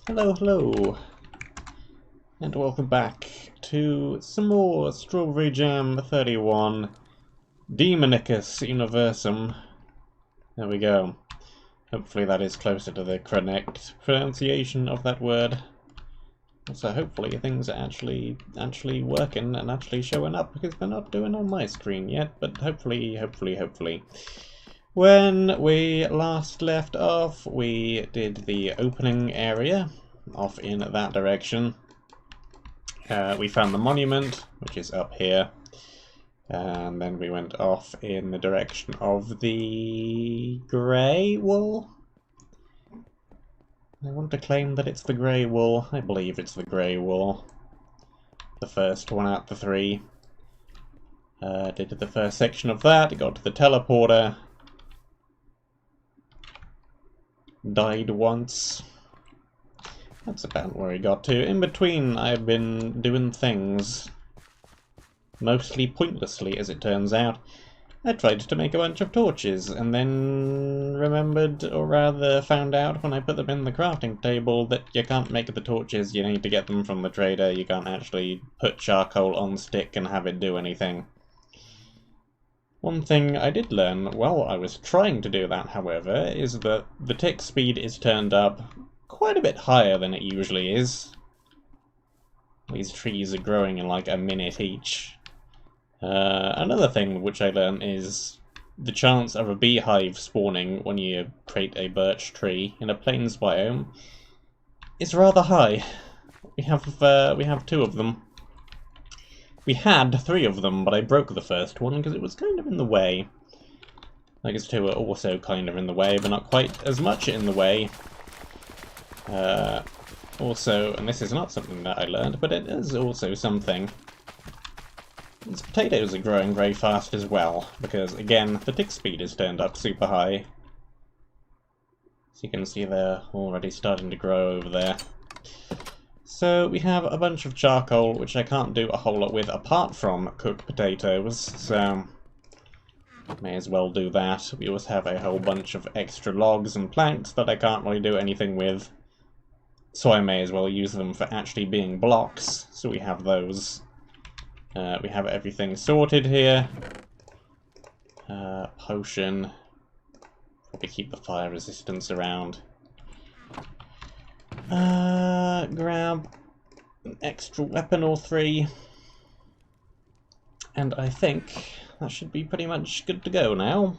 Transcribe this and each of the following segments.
Hello, hello, and welcome back to some more Strawberry Jam 31 Daemonicus Universum. There we go. Hopefully that is closer to the correct pronunciation of that word. So hopefully things are actually working and actually showing up, because they're not doing on my screen yet, but hopefully. When we last left off, we did the opening area off in that direction. We found the monument, which is up here, and then we went off in the direction of the grey wool. I want to claim that it's the grey wool. I believe it's the grey wool. The first one out of the three. Did the first section of that, got to the teleporter. Died once. That's about where he got to. In between, I've been doing things. Mostly pointlessly, as it turns out. I tried to make a bunch of torches, and then remembered, or rather found out when I put them in the crafting table, that you can't make the torches, you need to get them from the trader. You can't actually put charcoal on stick and have it do anything. One thing I did learn while I was trying to do that, however, is that the tick speed is turned up quite a bit higher than it usually is. These trees are growing in like a minute each. Another thing which I learned is the chance of a beehive spawning when you create a birch tree in a plains biome is rather high. We have two of them. We had three of them, but I broke the first one because it was kind of in the way. I guess two are also kind of in the way, but not quite as much in the way. Also, and this is not something that I learned, but it is also something. These potatoes are growing very fast as well, because again, the tick speed is turned up super high. So you can see they're already starting to grow over there. So we have a bunch of charcoal, which I can't do a whole lot with apart from cook potatoes, so may as well do that. We also have a whole bunch of extra logs and planks that I can't really do anything with, so I may as well use them for actually being blocks, so we have those. We have everything sorted here. Potion. Probably keep the fire resistance around. Grab an extra weapon or three. And I think that should be pretty much good to go now.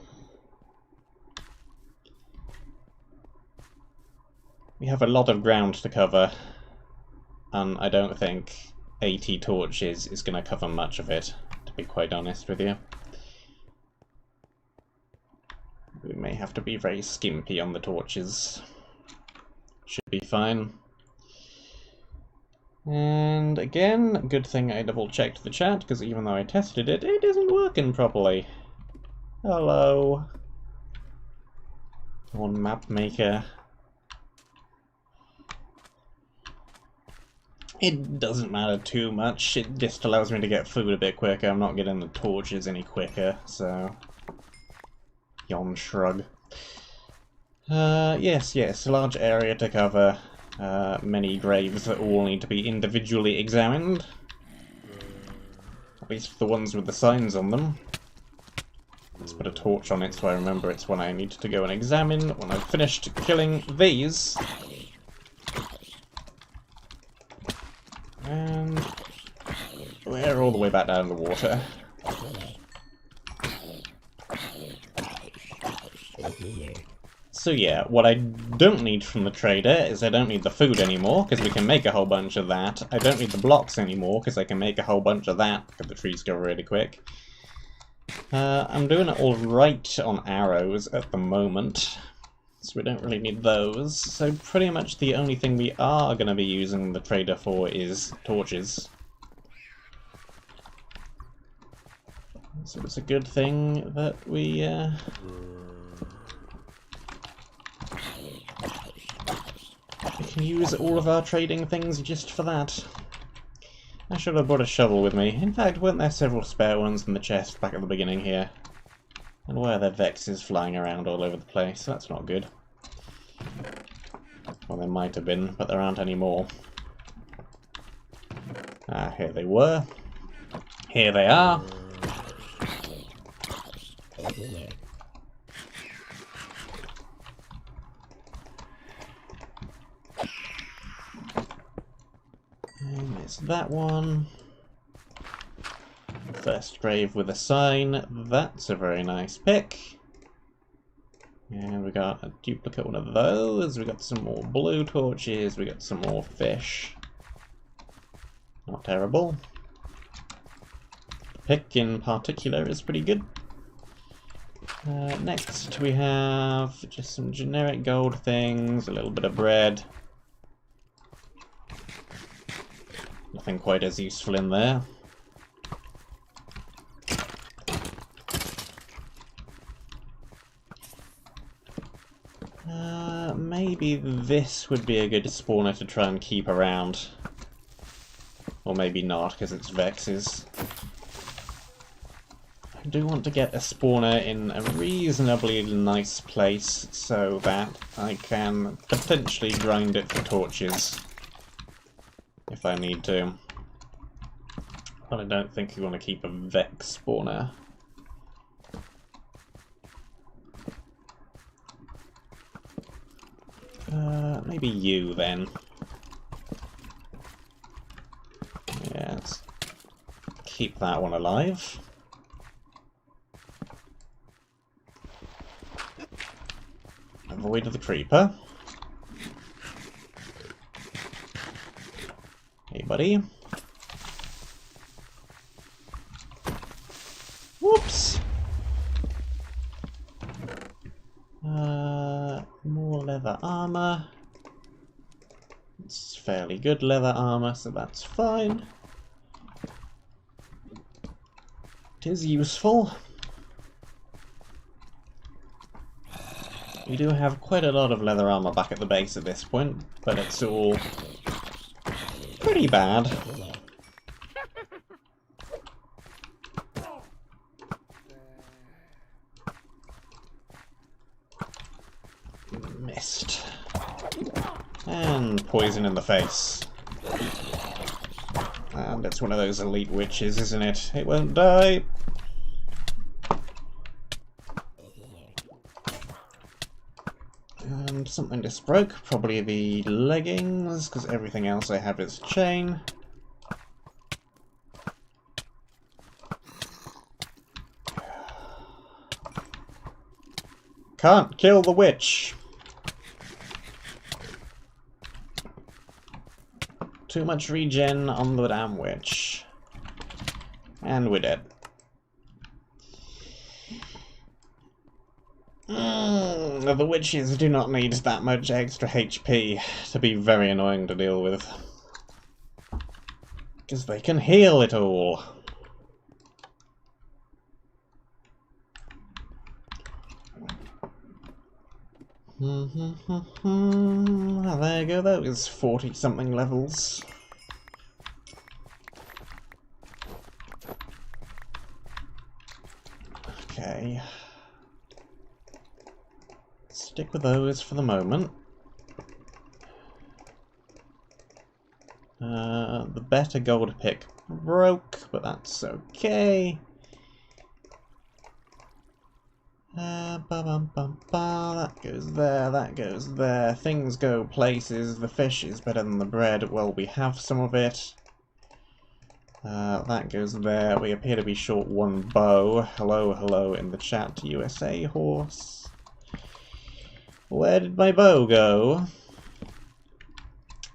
We have a lot of ground to cover, and I don't think 80 torches is going to cover much of it, to be quite honest with you. We may have to be very skimpy on the torches. Should be fine. And again, good thing I double checked the chat, because even though I tested it, it isn't working properly. Hello. One map maker. It doesn't matter too much, it just allows me to get food a bit quicker. I'm not getting the torches any quicker, so... Yon shrug. Yes, a large area to cover. Many graves that all need to be individually examined. At least the ones with the signs on them. Let's put a torch on it so I remember it's one I need to go and examine when I've finished killing these. And we're all the way back down in the water. So yeah, what I don't need from the trader is I don't need the food anymore, because we can make a whole bunch of that. I don't need the blocks anymore, because I can make a whole bunch of that, because the trees go really quick. I'm doing it all right on arrows at the moment, so we don't really need those. So pretty much the only thing we are going to be using the trader for is torches. So it's a good thing that we can use all of our trading things just for that. I should have brought a shovel with me. In fact, weren't there several spare ones in the chest back at the beginning here? And why are there vexes flying around all over the place? That's not good. Well, there might have been, but there aren't any more. Ah, here they were. Here they are. And it's that one. First grave with a sign. That's a very nice pick. And we got a duplicate one of those. We got some more blue torches. We got some more fish. Not terrible. The pick in particular is pretty good. Next we have just some generic gold things, a little bit of bread. Nothing quite as useful in there. Maybe this would be a good spawner to try and keep around. Or maybe not, because it's Vexes. I do want to get a spawner in a reasonably nice place so that I can potentially grind it for torches if I need to. But I don't think you want to keep a Vex spawner. Maybe you then. Yeah, let's keep that one alive. Avoid the creeper. Hey, buddy. Whoops! More leather armor. It's fairly good leather armor, so that's fine. It is useful. We do have quite a lot of leather armor back at the base at this point, but it's all pretty bad. Missed. And poison in the face. And it's one of those elite witches, isn't it? It won't die. And something just broke. Probably the leggings, because everything else I have is chain. Can't kill the witch. Too much regen on the damn witch. And we're dead. The witches do not need that much extra HP to be very annoying to deal with. Because they can heal it all. There you go, that was 40-something levels. Okay. Stick with those for the moment. The better gold pick broke, but that's okay. That goes there, that goes there. Things go places. The fish is better than the bread. Well, we have some of it. That goes there. We appear to be short one bow. Hello, hello in the chat, USA horse. Where did my bow go?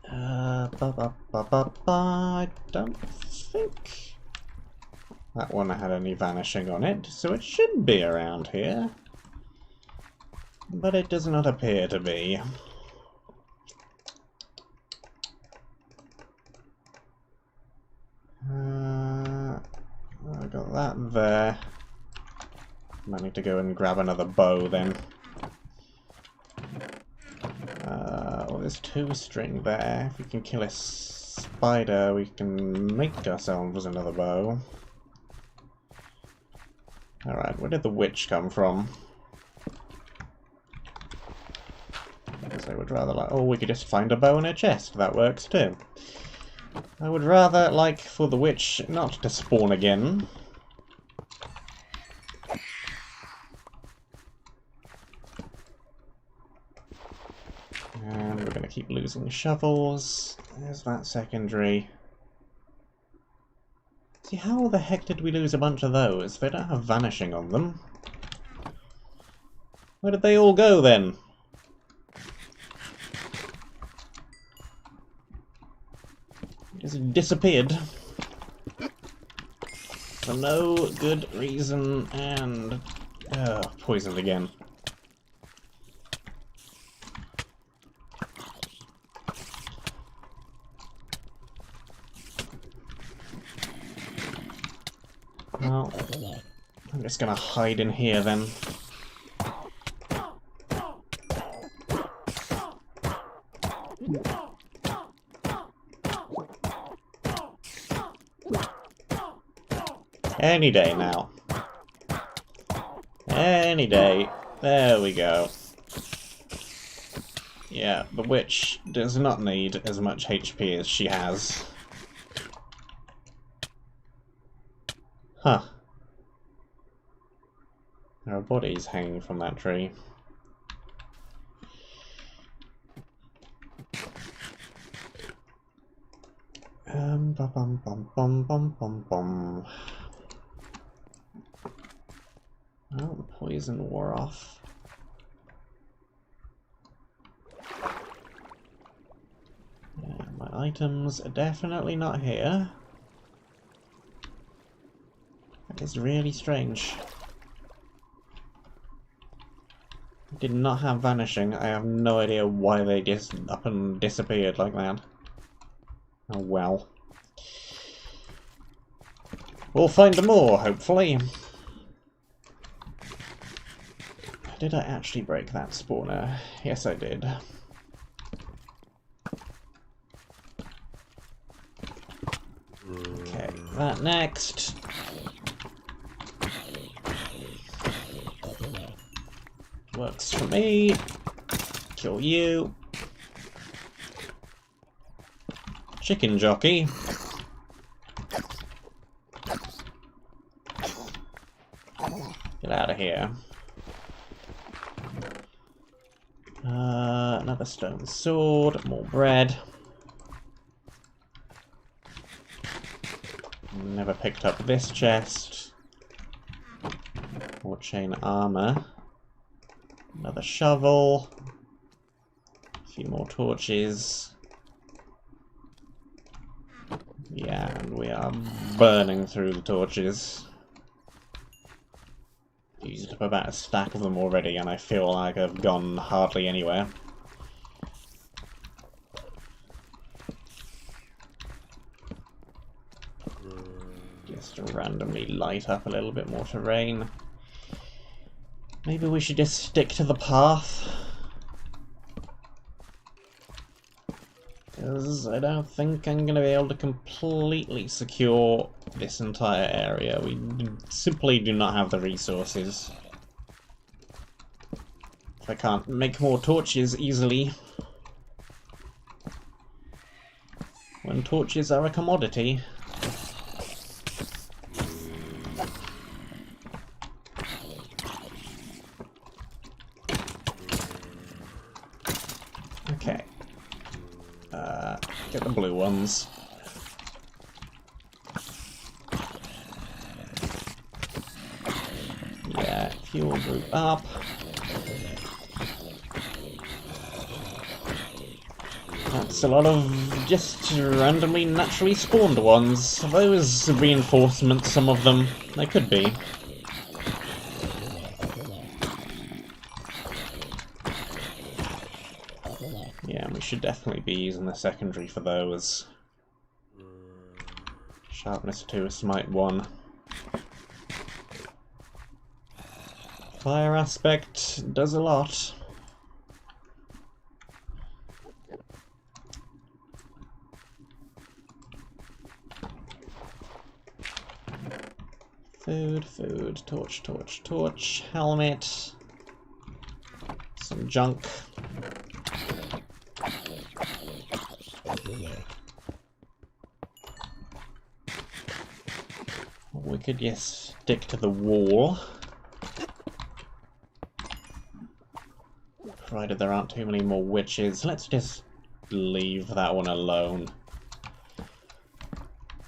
I don't think that one had any vanishing on it, so it should be around here. But it does not appear to be. I got that there. Might need to go and grab another bow then. Well, there's 2 string there. If we can kill a spider, we can make ourselves another bow. Alright, where did the witch come from? There's I would rather like... Oh, we could just find a bow in a chest. That works too. I would rather like for the witch not to spawn again. And we're going to keep losing shovels. There's that secondary. See, how the heck did we lose a bunch of those? They don't have vanishing on them. Where did they all go then? Just disappeared. For no good reason and... poisoned again. Well, I'm just gonna hide in here then. Any day now. Any day. There we go. Yeah, the witch does not need as much HP as she has. Huh. There are bodies hanging from that tree. Bum bum bum bum bum bum bum. Oh, the poison wore off. Yeah, my items are definitely not here. That is really strange. I did not have vanishing. I have no idea why they just up and disappeared like that. Oh well. We'll find more, hopefully. Did I actually break that spawner? Yes, I did. Okay, that next. Works for me. Kill you. Chicken jockey. Get out of here. Another stone sword, more bread. Never picked up this chest. More chain armor. Another shovel. A few more torches. Yeah, and we are burning through the torches. Used up about a stack of them already, and I feel like I've gone hardly anywhere. Just to randomly light up a little bit more terrain. Maybe we should just stick to the path. Because I don't think I'm going to be able to completely secure this entire area. We simply do not have the resources. If I can't make more torches easily. When torches are a commodity. Okay. Get the blue ones. Yeah, fuel group up. That's a lot of just randomly naturally spawned ones. Are those reinforcements, some of them? They could be. Yeah, we should definitely be using the secondary for those. Sharpness 2, smite 1. Fire aspect does a lot. Food, food, torch, torch, torch, helmet. Some junk. We could just stick to the wall, provided there aren't too many more witches. Let's just leave that one alone.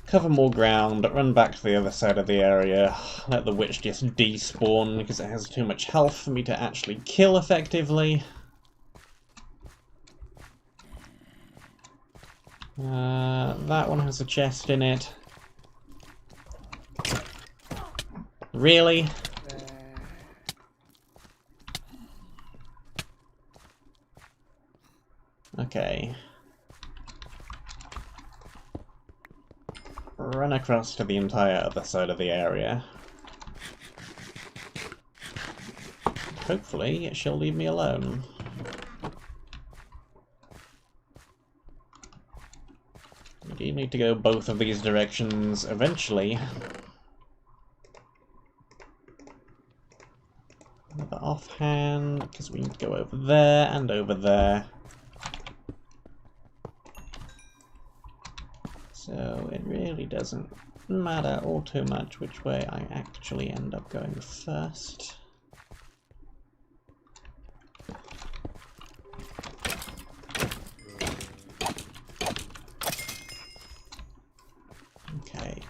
Cover more ground, run back to the other side of the area, let the witch just despawn because it has too much health for me to actually kill effectively. That one has a chest in it. Really? Okay. Run across to the entire other side of the area. Hopefully, she'll leave me alone. We do need to go both of these directions eventually. Another offhand, because we need to go over there and over there. So it really doesn't matter all too much which way I actually end up going first. Okay,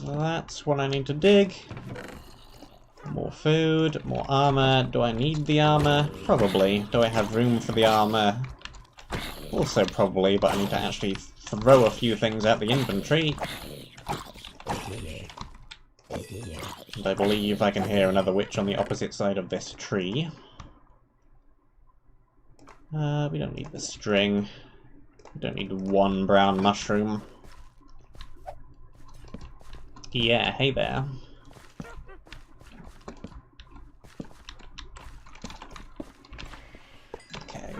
that's what I need to dig. More food, more armor. Do I need the armor? Probably. Do I have room for the armor? Also probably, but I need to actually throw a few things at the inventory. And I believe I can hear another witch on the opposite side of this tree. We don't need the string. We don't need one brown mushroom. Yeah, hey there. Okay.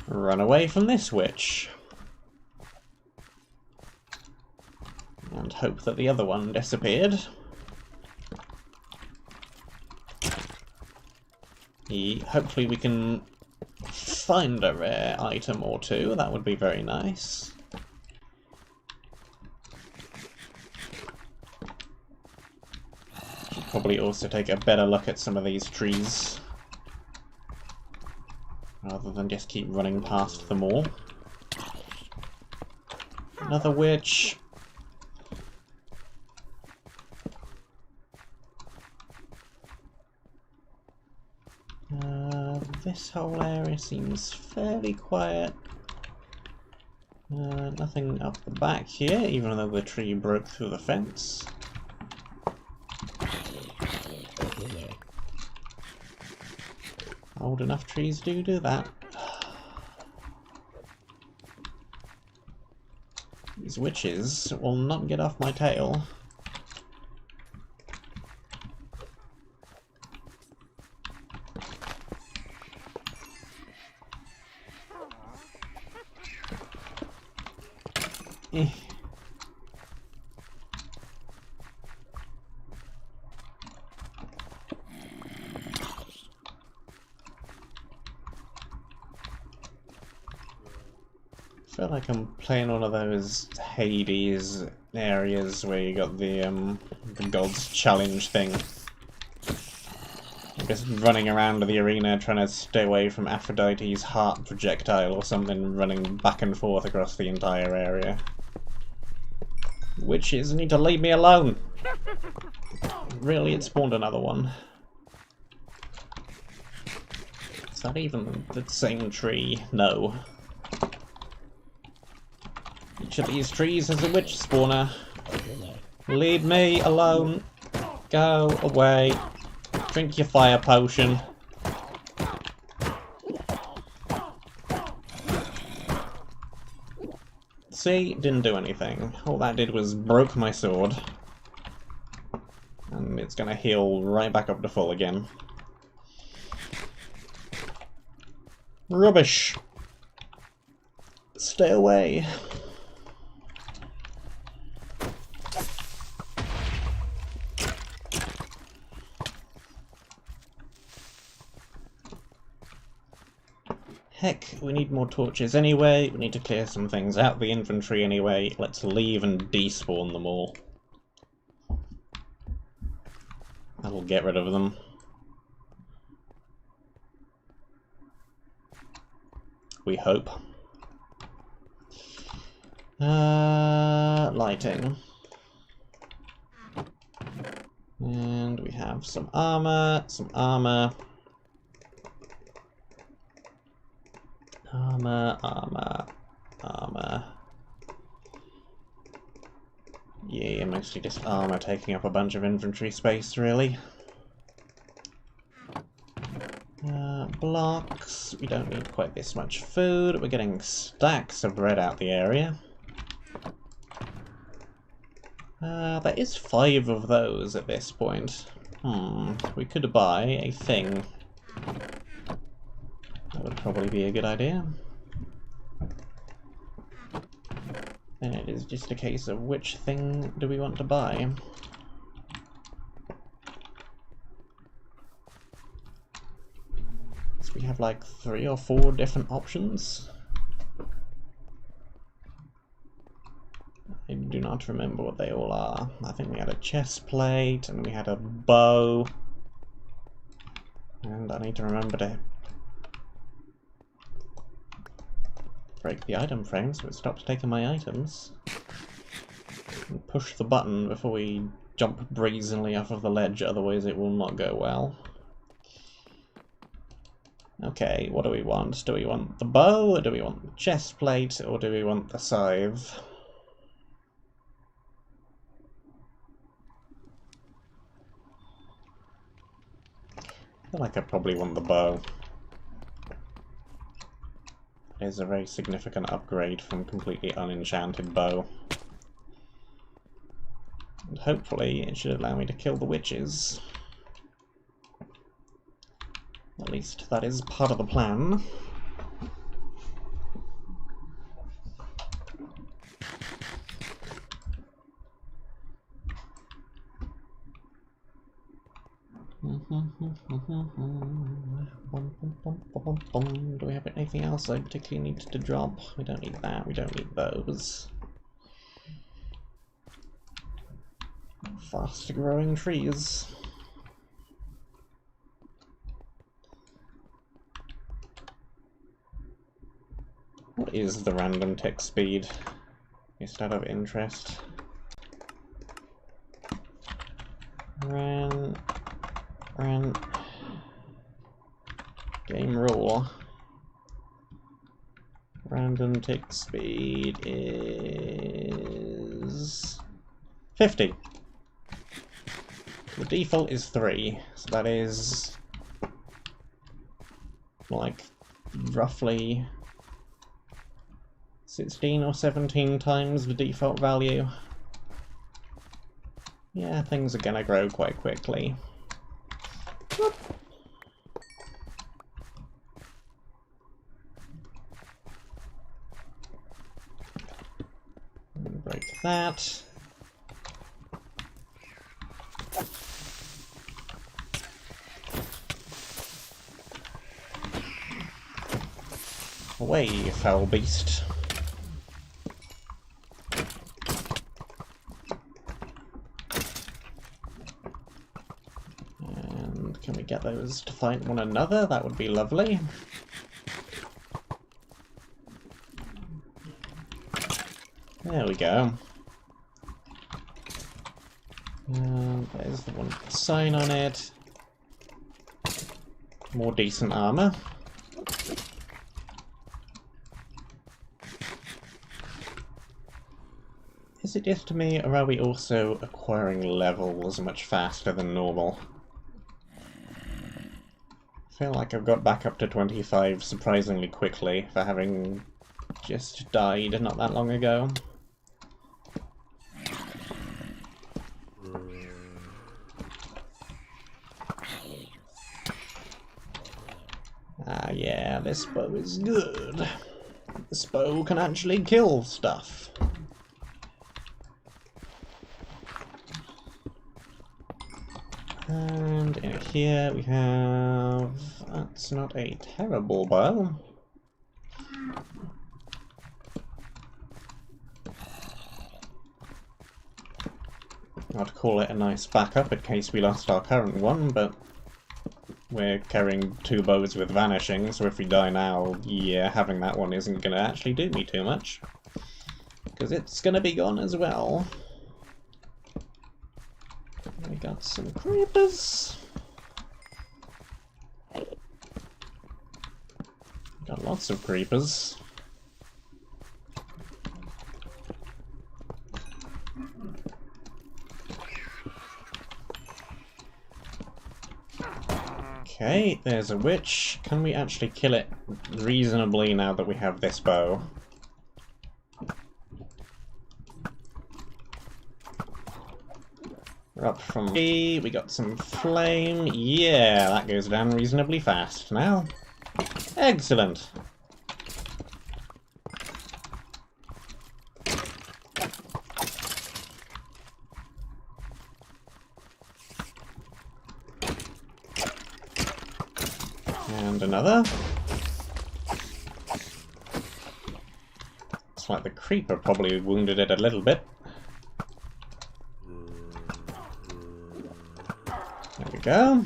Run away from this witch. And hope that the other one disappeared. Hopefully we can find a rare item or two. That would be very nice. Should probably also take a better look at some of these trees, rather than just keep running past them all. Another witch. This whole area seems fairly quiet. Nothing up the back here, even though the tree broke through the fence. Old enough trees do that. These witches will not get off my tail. I feel like I'm playing one of those Hades areas where you got the God's Challenge thing. I'm just running around the arena trying to stay away from Aphrodite's heart projectile or something, running back and forth across the entire area. Witches need to leave me alone! Really, it spawned another one. Is that even the same tree? No. Each of these trees has a witch spawner. Leave me alone. Go away. Drink your fire potion. See? Didn't do anything. All that did was broke my sword. And it's gonna heal right back up to full again. Rubbish! Stay away. Heck, we need more torches anyway. We need to clear some things out of the inventory anyway. Let's leave and despawn them all. That'll get rid of them. We hope. Lighting. And we have some armor, armor, armor. Yeah, mostly just armor taking up a bunch of inventory space, really. Blocks. We don't need quite this much food. We're getting stacks of bread out the area. There is 5 of those at this point. We could buy a thing. That would probably be a good idea. And it is just a case of which thing do we want to buy. So we have like 3 or 4 different options. I do not remember what they all are. I think we had a chest plate, and we had a bow. And I need to remember to break the item frame so it stops taking my items. And push the button before we jump brazenly off of the ledge, otherwise it will not go well. Okay, what do we want? Do we want the bow, or do we want the chest plate, or do we want the scythe? I feel like I probably want the bow. It is a very significant upgrade from completely unenchanted bow. And hopefully it should allow me to kill the witches. At least that is part of the plan. Do we have anything else I particularly need to drop? We don't need that, we don't need those. Fast growing trees. What is the random tick speed? Just out of interest. Ran. Game rule. Random tick speed is 50. The default is 3, so that is like roughly 16 or 17 times the default value. Yeah, things are gonna grow quite quickly. Whoop. Break that. Away, foul beast. And can we get those to fight one another? That would be lovely. There we go. There's the one with the sign on it. More decent armor. Is it just me, or are we also acquiring levels much faster than normal? I feel like I've got back up to 25 surprisingly quickly for having just died not that long ago. Ah yeah, this bow is good. This bow can actually kill stuff. And in here we have... That's not a terrible bow. I'd call it a nice backup in case we lost our current one, but we're carrying 2 bows with vanishing, so if we die now, yeah, having that one isn't going to actually do me too much. Because it's going to be gone as well. We got some creepers. Got lots of creepers. Okay, there's a witch. Can we actually kill it reasonably now that we have this bow? We're up from B, we got some flame. Yeah, that goes down reasonably fast now. Excellent. And another. It's like the creeper probably wounded it a little bit. There we go.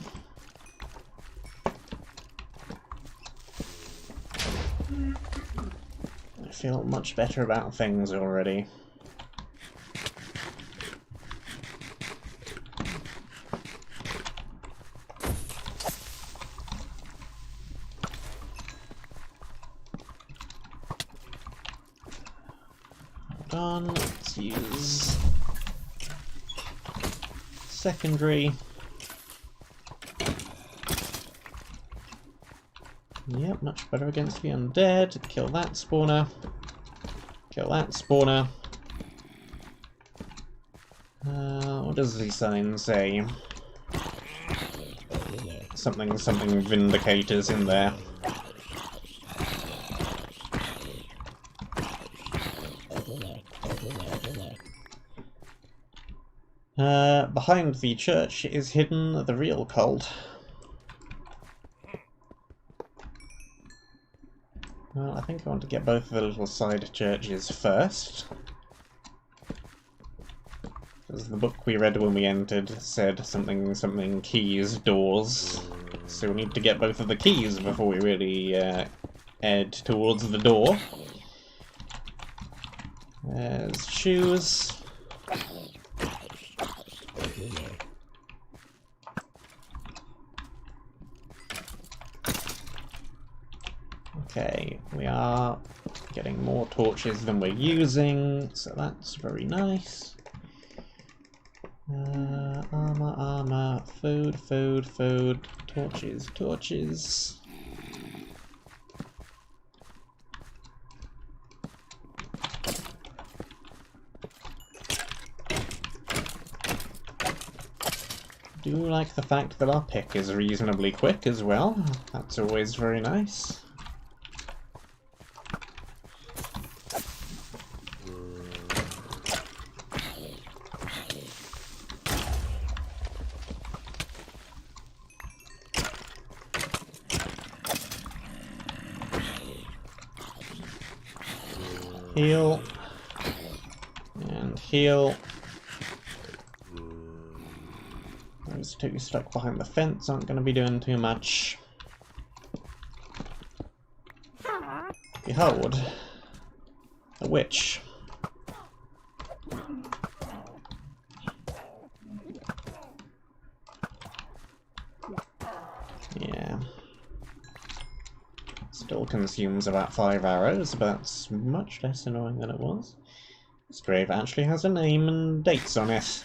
I feel much better about things already. Hold on, let's use secondary. Yep, much better against the undead. Kill that spawner. Kill that spawner. What does the sign say? Something vindicators in there. Behind the church is hidden the real cult. Well, I think I want to get both of the little side churches first. Because the book we read when we entered said something keys, doors. So we need to get both of the keys before we really head towards the door. There's shoes. Okay, we are getting more torches than we're using, so that's very nice. Armor, food, torches. Do like the fact that our pick is reasonably quick as well. That's always very nice. Heal. And heal. Those 2 stuck behind the fence aren't going to be doing too much. Behold. A witch. Yeah. Still consumes about 5 arrows, but that's much less annoying than it was. This grave actually has a name and dates on it.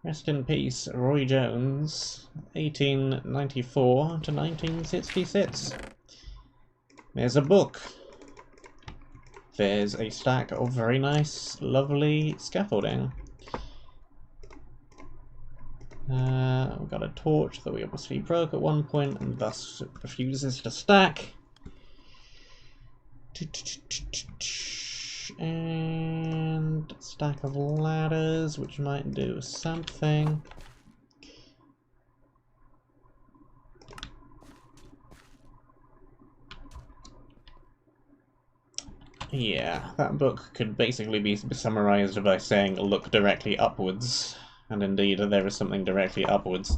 Rest in peace, Roy Jones, 1894 to 1966. There's a book. There's a stack of very nice, lovely scaffolding. We've got a torch that we obviously broke at one point and thus refuses to stack. And a stack of ladders, which might do something. Yeah, that book could basically be summarized by saying look directly upwards. And indeed, there is something directly upwards.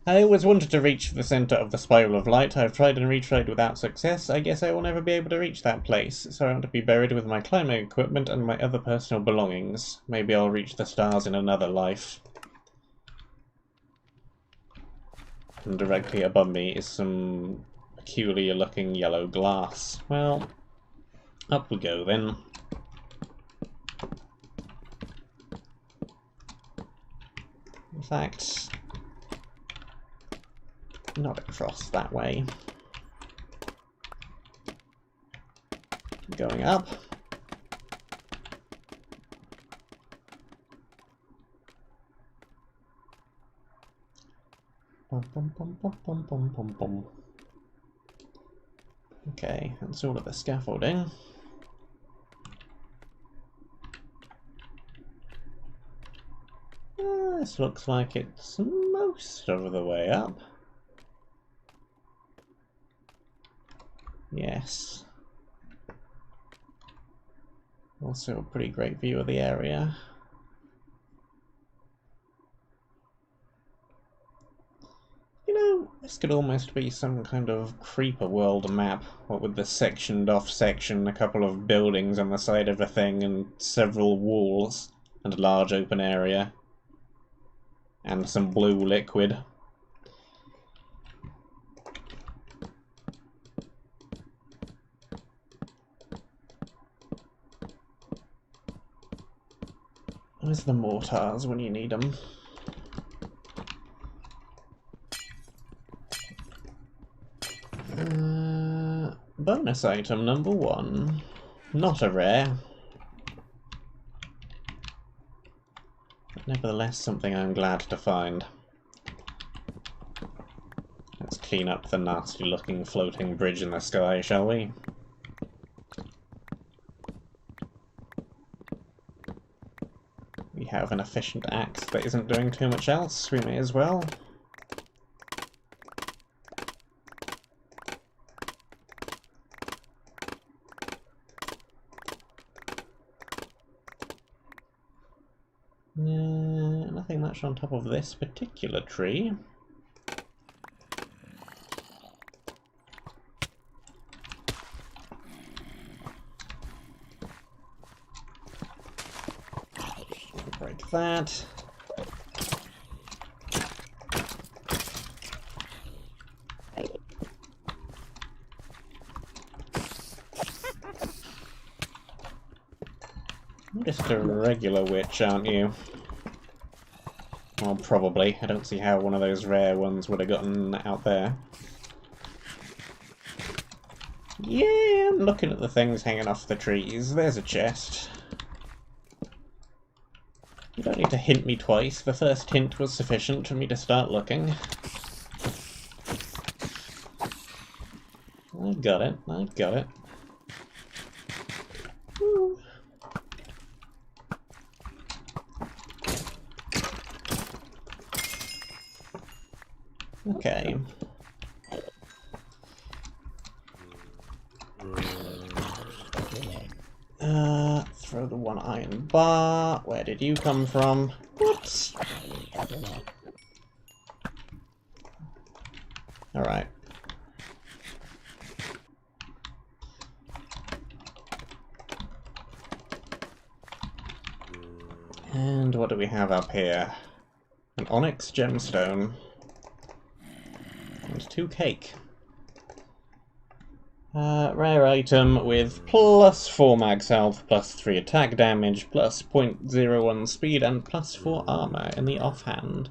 I always wanted to reach the center of the spiral of light. I've tried and retried without success. I guess I will never be able to reach that place, so I want to be buried with my climbing equipment and my other personal belongings. Maybe I'll reach the stars in another life. And directly above me is some peculiar-looking yellow glass. Well, up we go then. In fact, not across that way. Going up. Bum, bum, bum, bum, bum, bum, bum, bum. Okay, that's all of the scaffolding. This looks like it's most of the way up. Yes. Also a pretty great view of the area. You know, this could almost be some kind of creeper world map, what with the sectioned off section, a couple of buildings on the side of a thing, and several walls, and a large open area. And some blue liquid. Where's the mortars when you need them? Bonus item number 1. Not a rare. But nevertheless something I'm glad to find. Let's clean up the nasty looking floating bridge in the sky, shall we? We have an efficient axe that isn't doing too much else, we may as well. Nothing much on top of this particular tree. Break that. You're just a regular witch, aren't you? Well, probably. I don't see how one of those rare ones would have gotten out there. Yeah, I'm looking at the things hanging off the trees. There's a chest. You don't need to hint me twice. The first hint was sufficient for me to start looking. I got it. I got it. Woo. Okay. Throw the one iron bar. Where did you come from? Whoops. Alright. And what do we have up here? An onyx gemstone. And 2 cake. Rare item with plus 4 max health, plus 3 attack damage, plus 0.01 speed, and plus 4 armor in the offhand.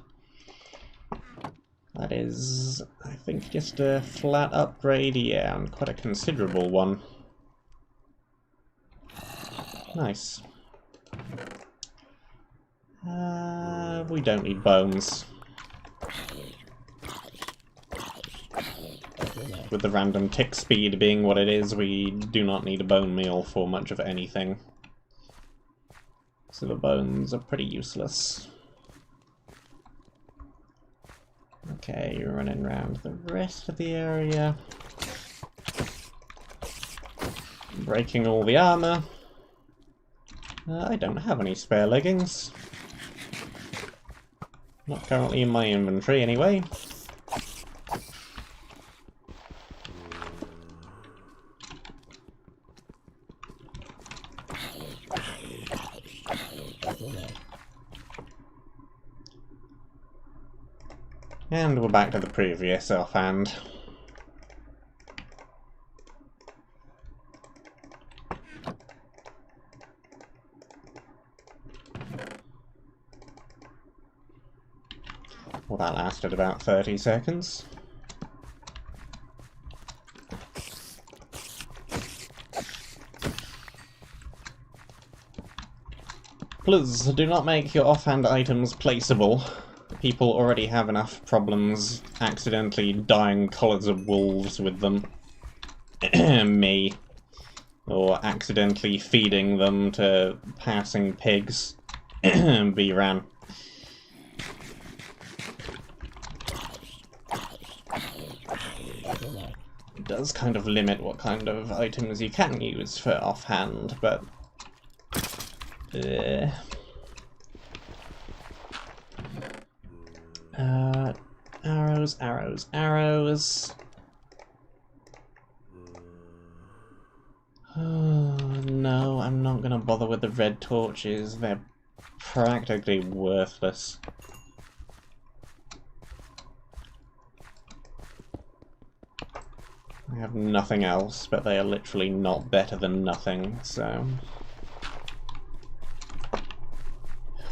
That is, I think, just a flat upgrade, yeah, and quite a considerable one. Nice. We don't need bones. With the random tick speed being what it is, we do not need a bone meal for much of anything. So the bones are pretty useless. Okay, you're running around the rest of the area. breaking all the armor. I don't have any spare leggings. Not currently in my inventory, anyway. And we're back to the previous offhand. Well, that lasted about 30 seconds. Please, do not make your offhand items placeable. People already have enough problems accidentally dyeing colours of wolves with them. Me. Or accidentally feeding them to passing pigs. B-Ran. It does kind of limit what kind of items you can use for offhand, but... arrows, arrows, arrows. Oh, no, I'm not gonna bother with the red torches. They're practically worthless. I have nothing else, but they are literally not better than nothing, so...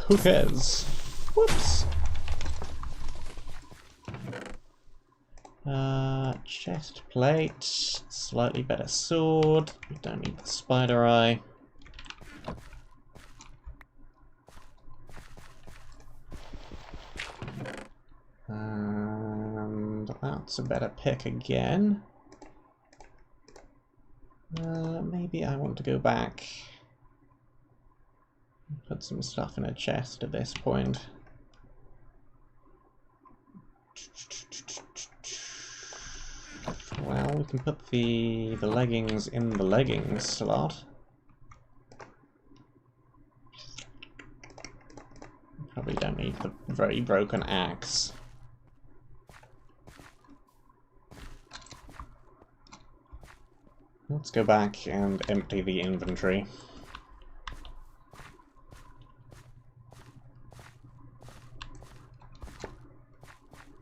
who cares? Whoops! Chest plate, slightly better sword, we don't need the spider eye. And that's a better pick again. Maybe I want to go back and put some stuff in a chest at this point. Well, we can put the leggings in the leggings slot. Probably don't need the very broken axe. Let's go back and empty the inventory.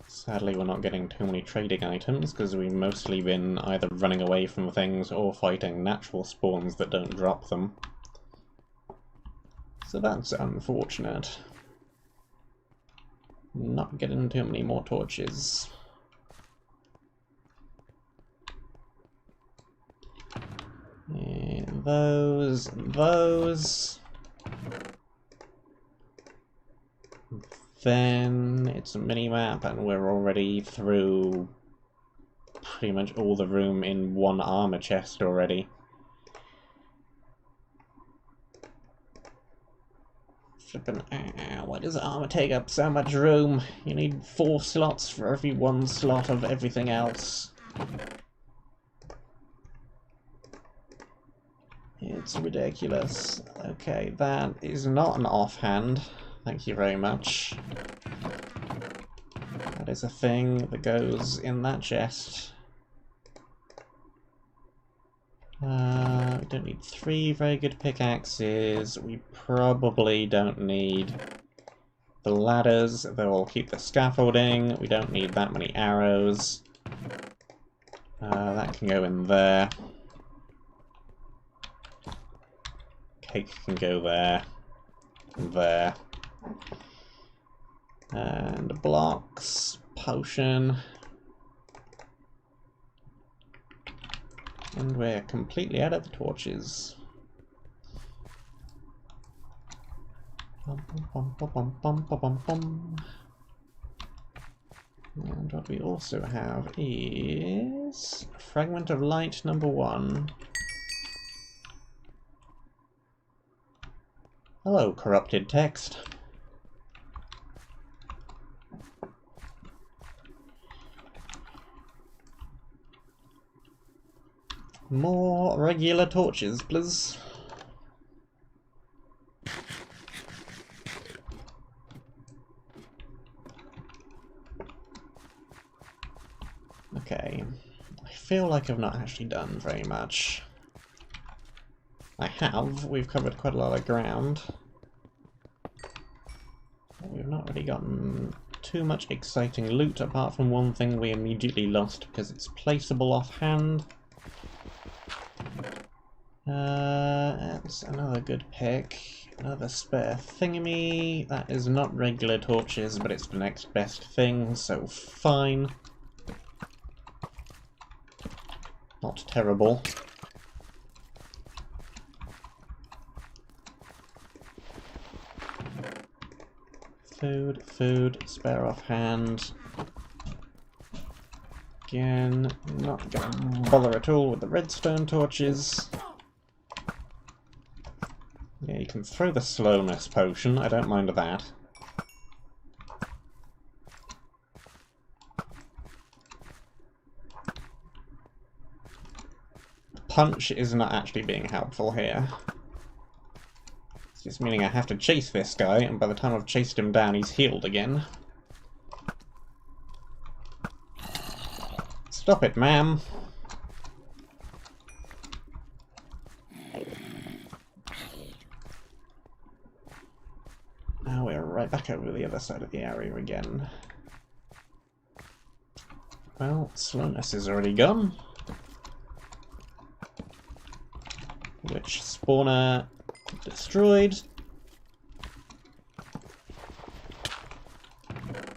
Sadly, we're not getting too many trading items, because we've mostly been either running away from things or fighting natural spawns that don't drop them. So that's unfortunate. Not getting too many more torches. And those, and those. Then it's a mini-map and we're already through pretty much all the room in one armor chest already. Flippin', why does armor take up so much room? You need 4 slots for every 1 slot of everything else. It's ridiculous. Okay, that is not an offhand. Thank you very much. That is a thing that goes in that chest. We don't need 3 very good pickaxes. We probably don't need the ladders. They will keep the scaffolding. We don't need that many arrows. That can go in there. Cake can go there. There. And blocks, potion, and we're completely out of the torches. And what we also have is Fragment of Light number 1. Hello, corrupted text. More regular torches, please. Okay, I feel like I've not actually done very much. I have, we've covered quite a lot of ground. We've not really gotten too much exciting loot, apart from one thing we immediately lost because it's placeable offhand. That's another good pick. Another spare thingamy. That is not regular torches, but it's the next best thing, so fine. Not terrible. Food, spare offhand. Again, not gonna bother at all with the redstone torches. Yeah, you can throw the slowness potion, I don't mind that. Punch is not actually being helpful here. It's just meaning I have to chase this guy, and by the time I've chased him down, he's healed again. Stop it, ma'am. Now we're right back over the other side of the area again. Well, slowness is already gone. Which spawner destroyed.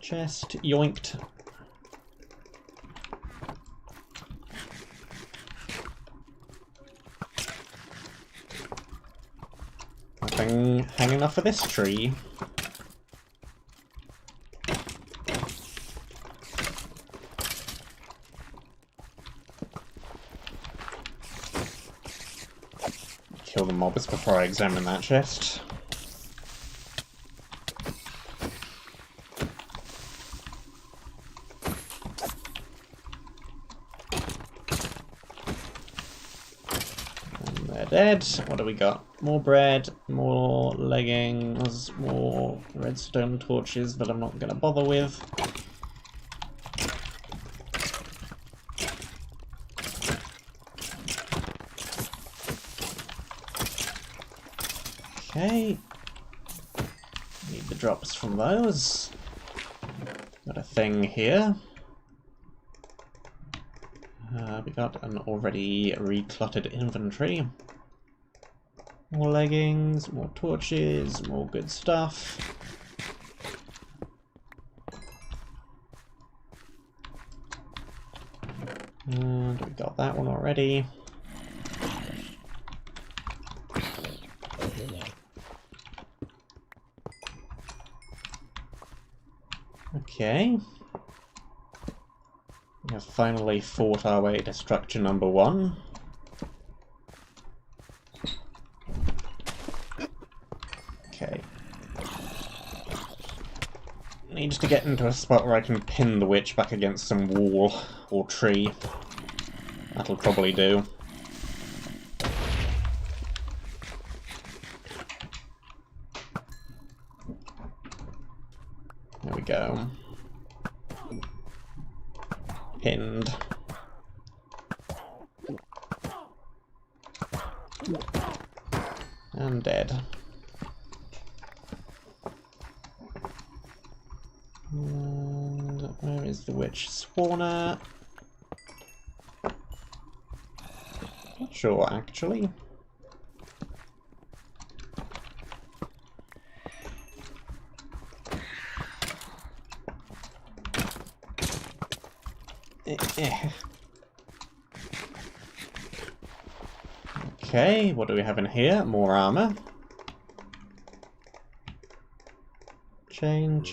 Chest yoinked. Nothing hanging off of this tree. Kill the mobs before I examine that chest. And they're dead. What do we got? More bread, more leggings, more redstone torches that I'm not going to bother with. Okay, need the drops from those. Got a thing here. We got an already recluttered inventory. More leggings, more torches, more good stuff. And we got that one already. Okay. We have finally fought our way to structure number 1. Okay. Needs to get into a spot where I can pin the witch back against some wall or tree. That'll probably do. There we go. Pinned. And dead. And where is the witch spawner? Not sure, actually. Okay, what do we have in here? More armor. Chain,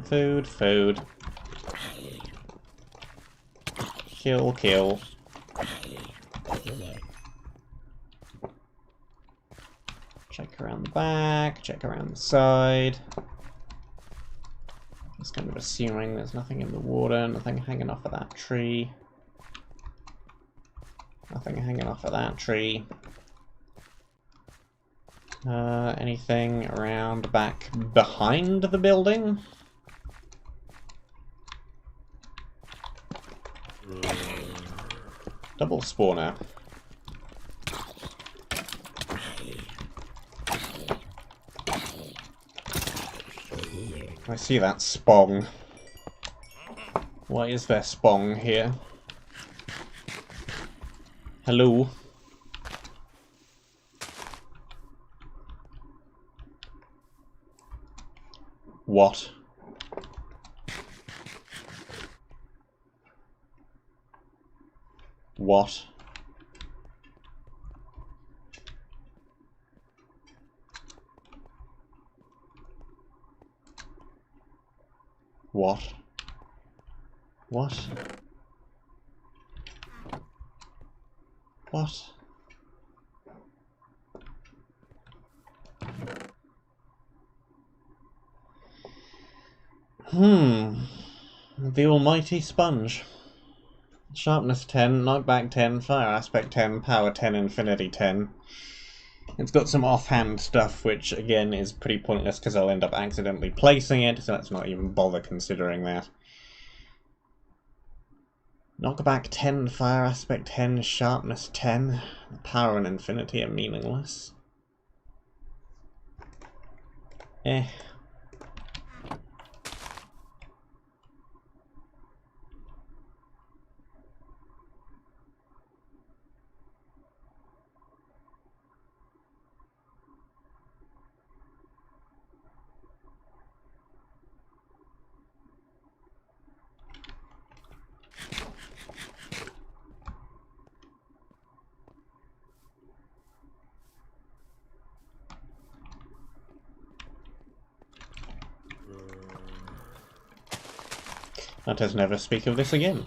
food. Kill. Check around the back, check around the side. Just kind of assuming there's nothing in the water, nothing hanging off of that tree. Nothing hanging off of that tree. Anything around back behind the building? Double spawner. I see that spong. Why is there spong here? Hello? What? What? What? What? What? The almighty sponge. Sharpness 10, knockback 10, fire aspect 10, power 10, infinity 10. It's got some offhand stuff, which again is pretty pointless because I'll end up accidentally placing it, so let's not even bother considering that. Knockback 10, fire aspect 10, sharpness 10. Power and infinity are meaningless. Eh. Let us never speak of this again.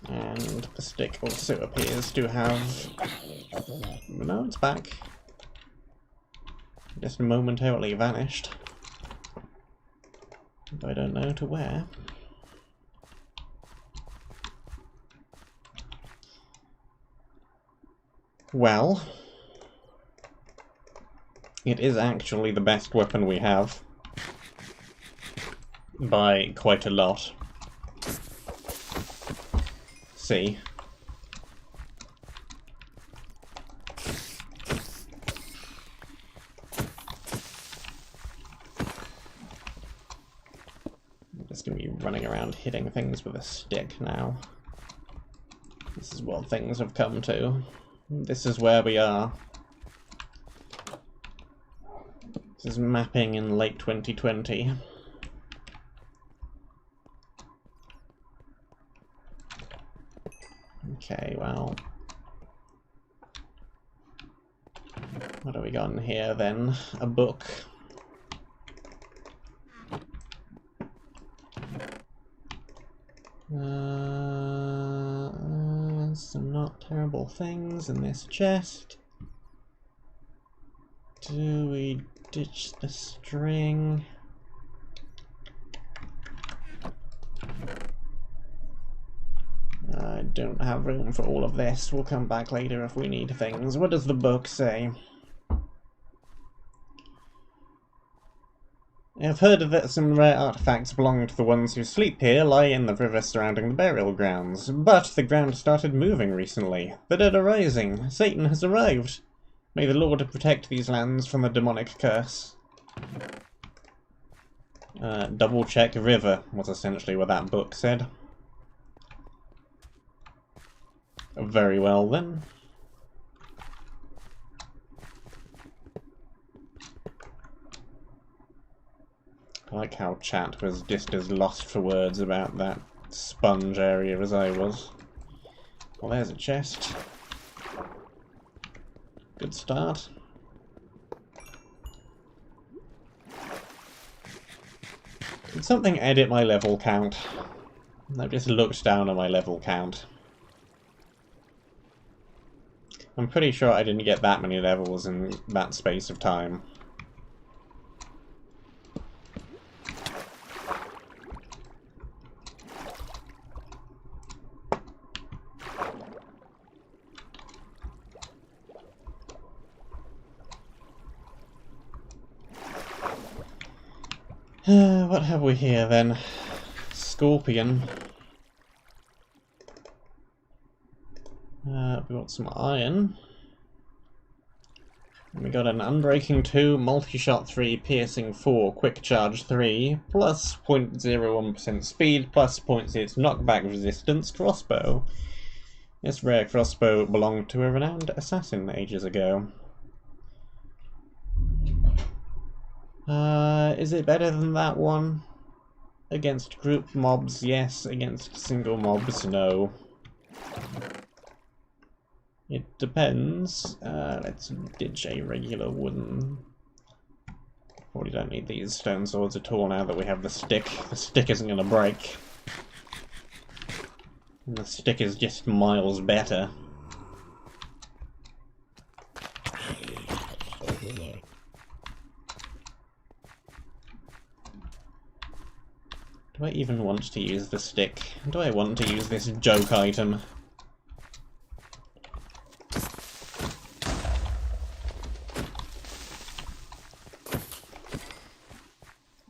And the stick also appears to have... No, it's back. Just momentarily vanished. I don't know to where. Well... It is actually the best weapon we have. By quite a lot. See. I'm just going to be running around hitting things with a stick now. This is what things have come to. This is where we are. This is mapping in late 2020. Okay, well... What have we got in here then? A book. Some not terrible things in this chest. Do we ditch the string? I don't have room for all of this. We'll come back later if we need things. What does the book say? I've heard that some rare artifacts belonging to the ones who sleep here lie in the river surrounding the burial grounds, but the ground started moving recently. The dead are rising. Satan has arrived. May the Lord protect these lands from the demonic curse. Double check river was essentially what that book said. Very well then. I like how chat was just as lost for words about that sponge area as I was. Well, there's a chest. Good start. Did something edit my level count? I've just looked down at my level count. I'm pretty sure I didn't get that many levels in that space of time. What have we here then? Scorpion. We got some iron. We got an Unbreaking 2, Multi-Shot 3, Piercing 4, Quick Charge 3, plus 0.01% speed, plus 0.6 knockback resistance crossbow. This rare crossbow belonged to a renowned assassin ages ago. Is it better than that one? Against group mobs, yes. Against single mobs, no. It depends. Let's ditch a regular wooden. Probably don't need these stone swords at all now that we have the stick. The stick isn't going to break. And the stick is just miles better. Do I even want to use the stick? Do I want to use this joke item?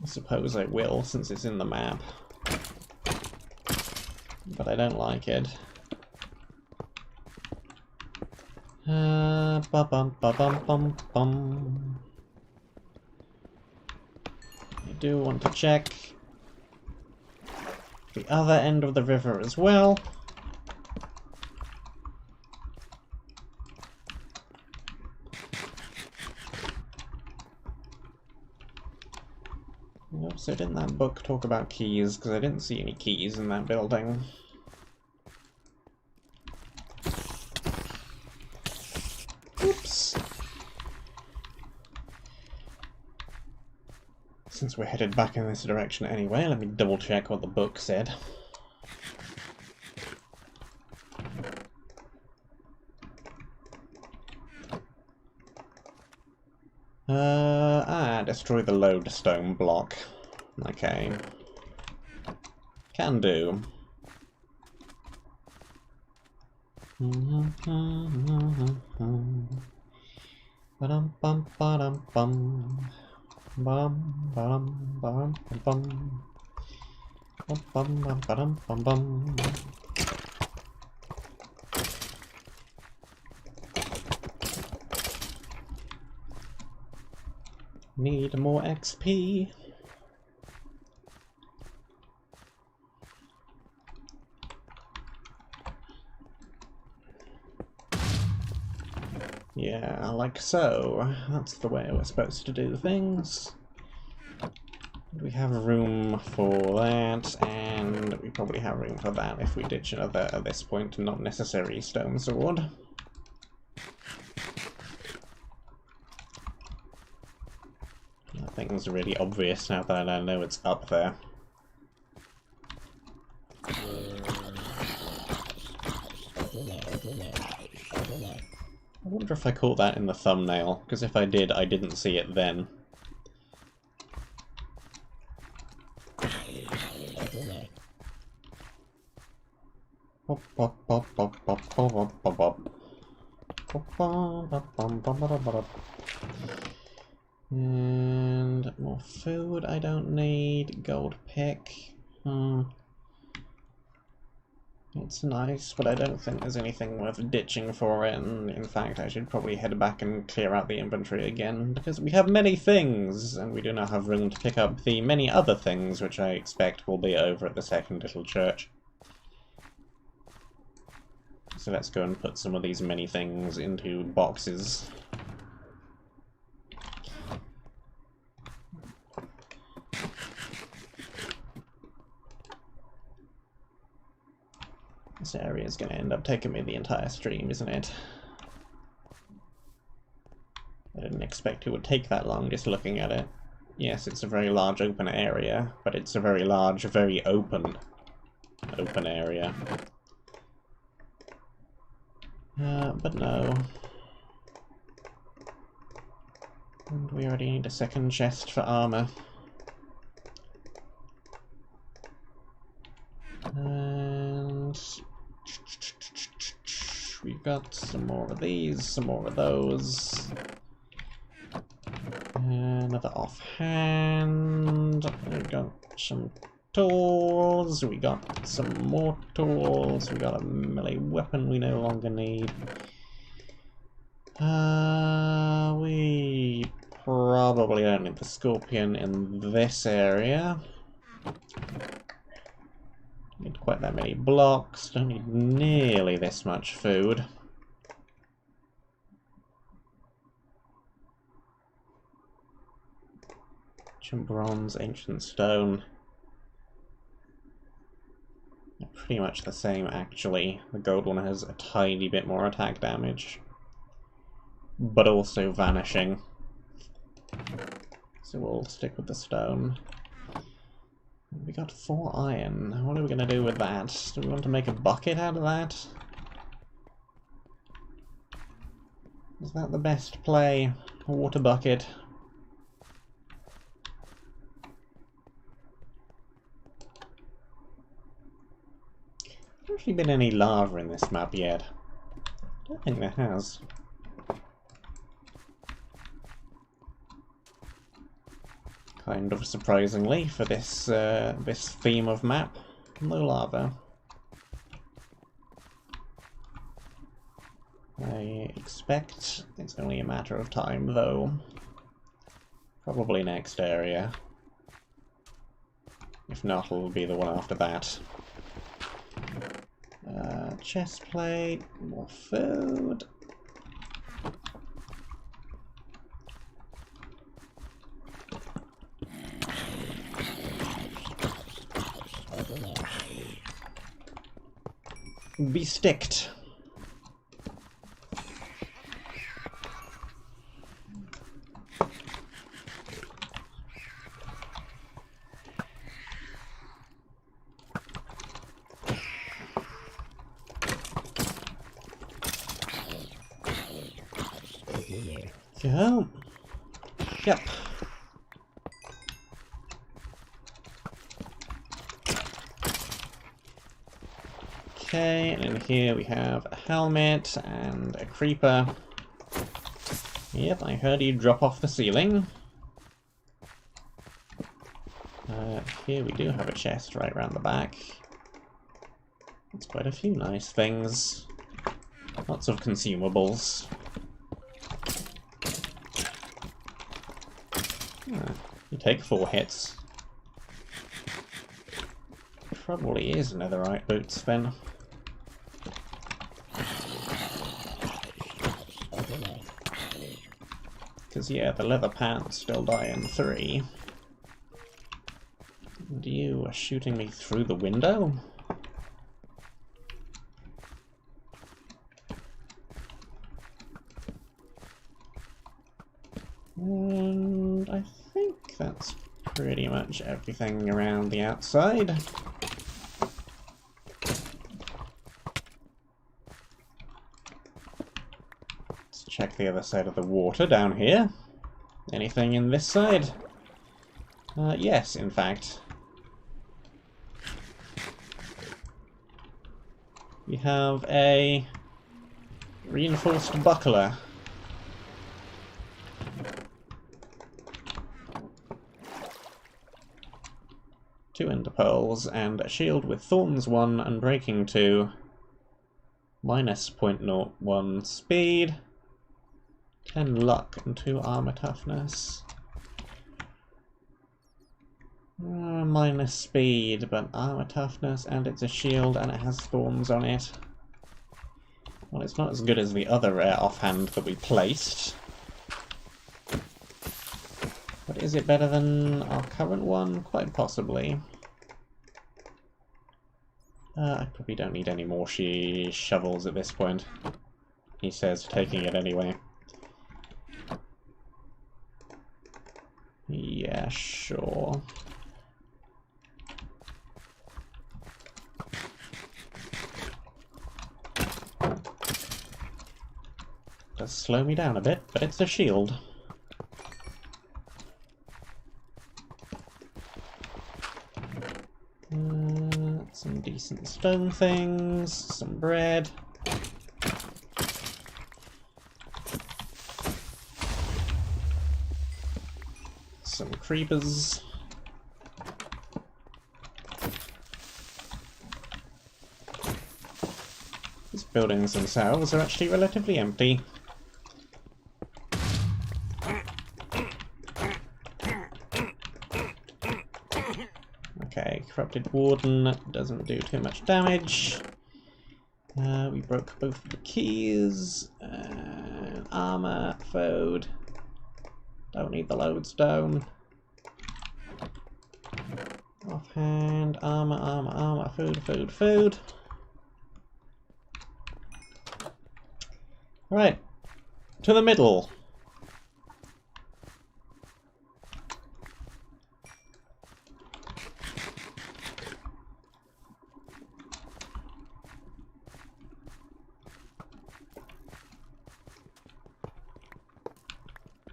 I suppose I will, since it's in the map. But I don't like it. Ba-bum-ba-bum-bum-bum. I do want to check the other end of the river as well. So didn't that book talk about keys? Because I didn't see any keys in that building. Oops. Since we're headed back in this direction anyway, let me double check what the book said. Destroy the lodestone block. Okay. Can do. Ba-dum-bum, ba-dum-bum. Bum, bum, bum, bum. Bum, bum, bum, bum, bum. Need more XP. Yeah, like so. That's the way we're supposed to do things. We have room for that, and we probably have room for that if we ditch another, at this point, not necessary stone sword. Things are really obvious now that I know it's up there. I wonder if I caught that in the thumbnail, because if I did, I didn't see it then. And more food I don't need. Gold pick. It's nice, but I don't think there's anything worth ditching for it, and in fact I should probably head back and clear out the inventory again, because we have many things, and we do not have room to pick up the many other things which I expect will be over at the second little church. So let's go and put some of these many things into boxes. This area is going to end up taking me the entire stream, isn't it? I didn't expect it would take that long just looking at it. Yes, it's a very large open area, but it's a very large, very open area. But no. And we already need a second chest for armor. And we've got some more of these, some more of those. Another offhand. And we've got some tools, we got some more tools, we got a melee weapon we no longer need. We probably don't need the scorpion in this area. Need quite that many blocks, don't need nearly this much food. Ancient bronze, ancient stone. They're pretty much the same actually. The gold one has a tiny bit more attack damage, but also vanishing. So we'll stick with the stone. We got 4 iron. What are we going to do with that? Do we want to make a bucket out of that? Is that the best play? A water bucket? Has there actually been any lava in this map yet? I don't think there has. Kind of surprisingly for this this theme of map, no lava. I expect it's only a matter of time though. Probably next area. If not, it'll be the one after that. Chest plate, more food. Be sticked. Go. Yep. Okay, and in here we have a helmet and a creeper. Yep, I heard you drop off the ceiling. Here we do have a chest right around the back. It's quite a few nice things. Lots of consumables. You take 4 hits. Probably is netherite boots then. Because yeah, the leather pants still die in 3. And you are shooting me through the window? And I think that's pretty much everything around the outside. Let's check the other side of the water down here. Anything in this side? Yes, in fact. We have a reinforced buckler. Two ender pearls and a shield with thorns 1 and breaking 2. Minus 0.01 speed. 10 luck and 2 armor toughness. Minus speed, but armor toughness, and it's a shield and it has thorns on it. Well, it's not as good as the other offhand that we placed. But is it better than our current one? Quite possibly. I probably don't need any more shovels at this point. He says, taking it anyway. Yeah, sure. Does slow me down a bit, but it's a shield. Some decent stone things, some bread. Some creepers. buildings themselves are actually relatively empty. Okay, Corrupted Warden doesn't do too much damage. We broke both of the keys. Armor, food. Don't need the lodestone. Offhand, armor, food. Right, to the middle.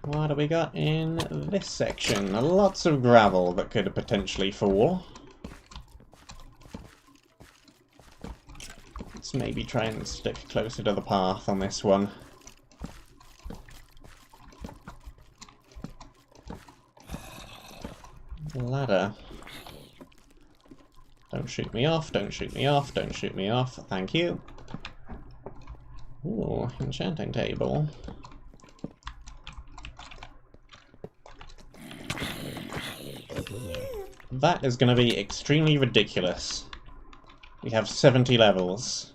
What do we got in this section? Lots of gravel that could potentially fall. Let's maybe try and stick closer to the path on this one. Ladder. Don't shoot me off, don't shoot me off, don't shoot me off. Thank you. Ooh, enchanting table. That is going to be extremely ridiculous. We have 70 levels.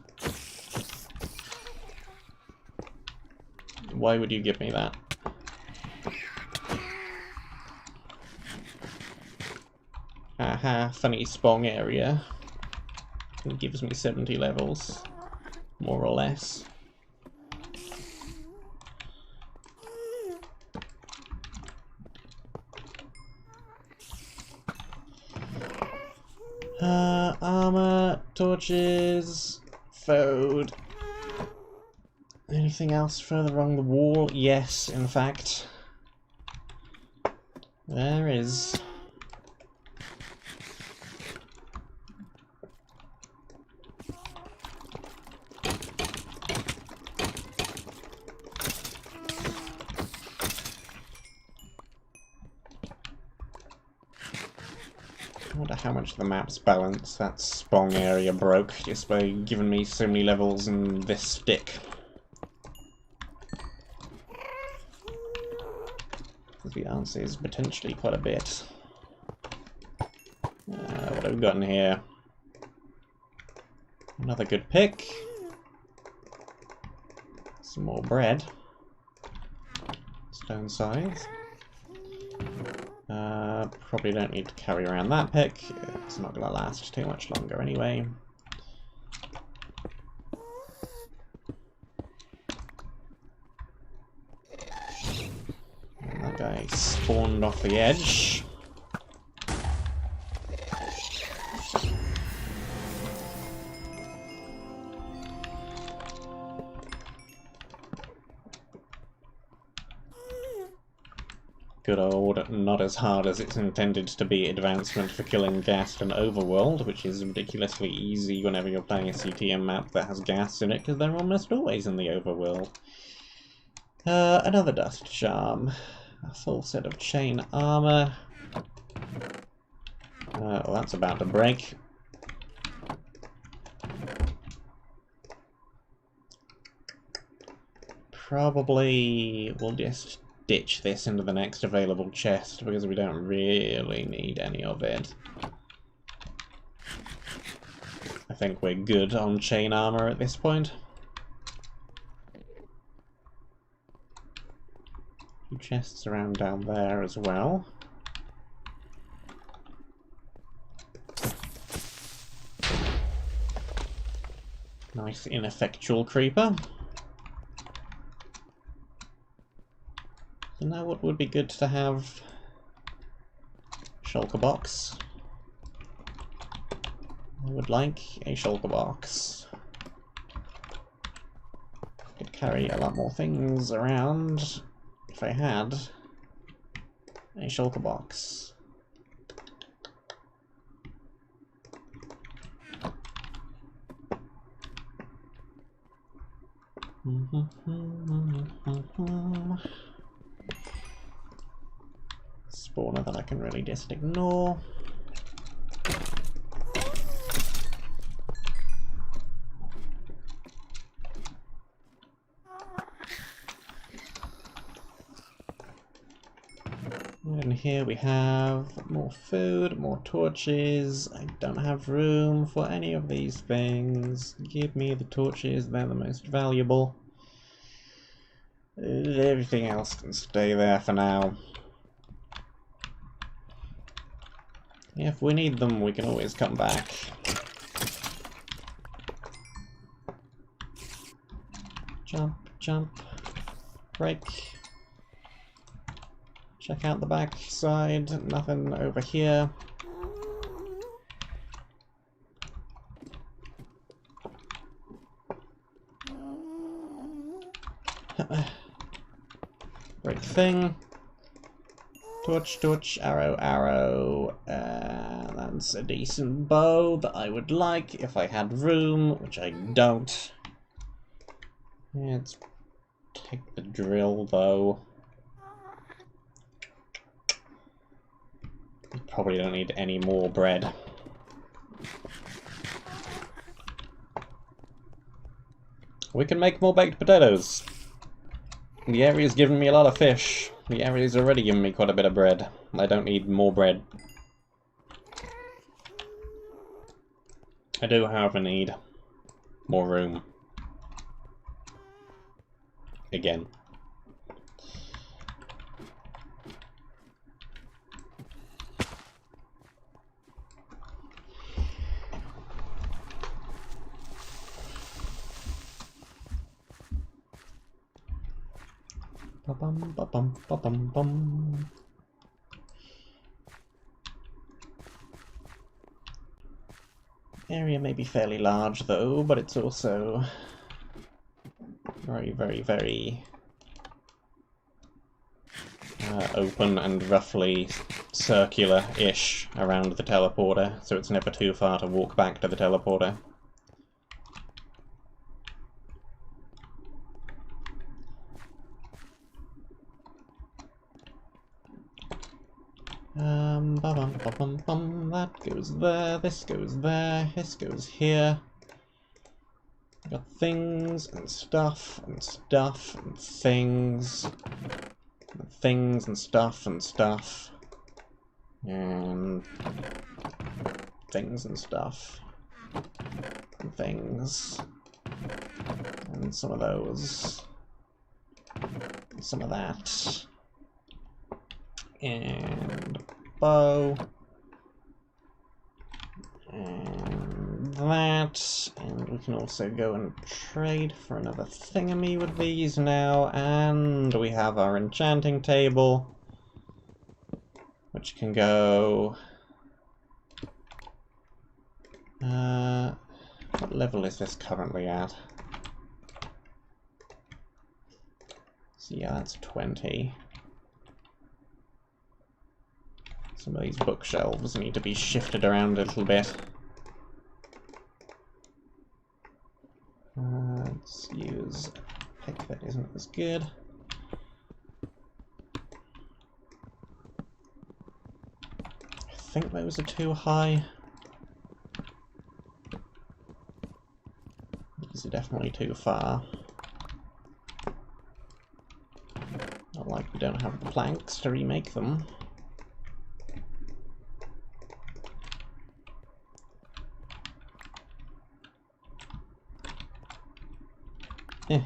Why would you give me that? Aha, funny spong area. It gives me 70 levels. More or less. Armor, torches, food. Anything else further along the wall? Yes, in fact. There is. I wonder how much the map's balance that spong area broke just by giving me so many levels in this stick. The answer is potentially quite a bit. What have we got in here? Another good pick. Some more bread. Stone size. Probably don't need to carry around that pick. It's not going to last too much longer anyway. And that guy spawned off the edge. Good old, not as hard as it's intended to be advancement for killing ghast and overworld, which is ridiculously easy whenever you're playing a CTM map that has ghast in it, because they're almost always in the overworld. Another dust charm. A full set of chain armor. Well, that's about to break. Probably we'll just ditch this into the next available chest because we don't really need any of it. I think we're good on chain armor at this point. A few chests around down there as well. Nice ineffectual creeper. So now what would be good to have? Shulker box. I would like a shulker box. Could carry a lot more things around if I had a shulker box. Spawner that I can really just ignore. here we have more food, more torches. I don't have room for any of these things. Give me the torches, they're the most valuable. Everything else can stay there for now. If we need them, we can always come back. Jump, jump, break. Check out the back side, nothing over here. Break thing. Torch, torch, arrow, arrow. That's a decent bow that I would like if I had room, which I don't. Let's take the drill though. Probably don't need any more bread. We can make more baked potatoes. The area's given me a lot of fish. The area's already given me quite a bit of bread. I don't need more bread. I do, however, need more room. Again. Ba-bum, ba-bum, ba-bum, bum. Area may be fairly large though, but it's also very, very, very open and roughly circular-ish around the teleporter, so it's never too far to walk back to the teleporter. Bum, that goes there, this goes there, this goes here. We've got things and stuff and stuff and things. And things and stuff and stuff. And things and stuff. And things. And some of those. And some of that. And bow. And that. And we can also go and trade for another thingamy with these now. And we have our enchanting table, which can go... what level is this currently at? So yeah, that's 20. Some of these bookshelves need to be shifted around a little bit. Let's use a pick that isn't as good. I think those are too high. These are definitely too far. Not like we don't have planks to remake them. Eh.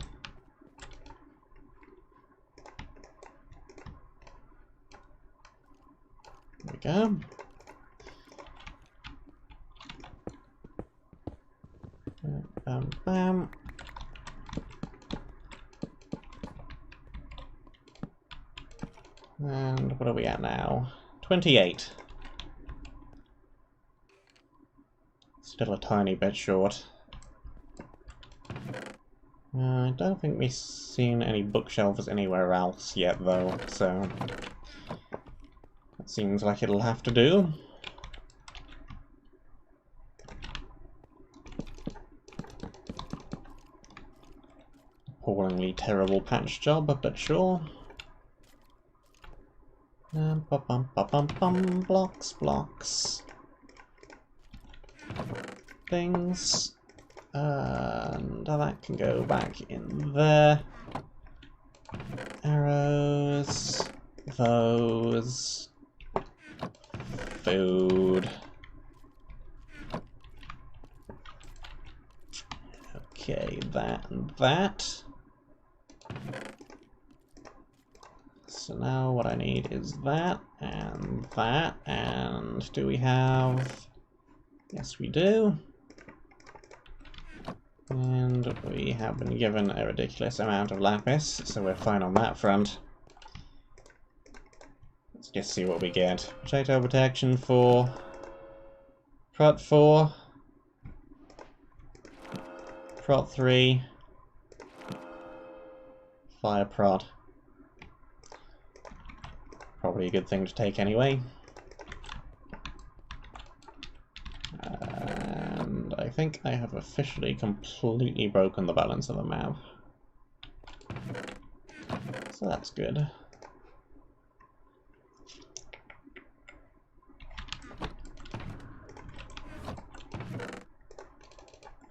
There we go. Bam, bam. And what are we at now? 28. Still a tiny bit short. I don't think we've seen any bookshelves anywhere else yet, though, so that seems like it'll have to do. Appallingly terrible patch job, but sure. Blocks, blocks. Things. And that can go back in there. Arrows. Those. food. Okay, that and that. So now what I need is that, and do we have... Yes, we do. And we have been given a ridiculous amount of lapis, so we're fine on that front. Let's just see what we get. Potato protection 4. Prot 4. Prot 3. Fire prot. Probably a good thing to take anyway. And I think I have officially completely broken the balance of the map. So that's good.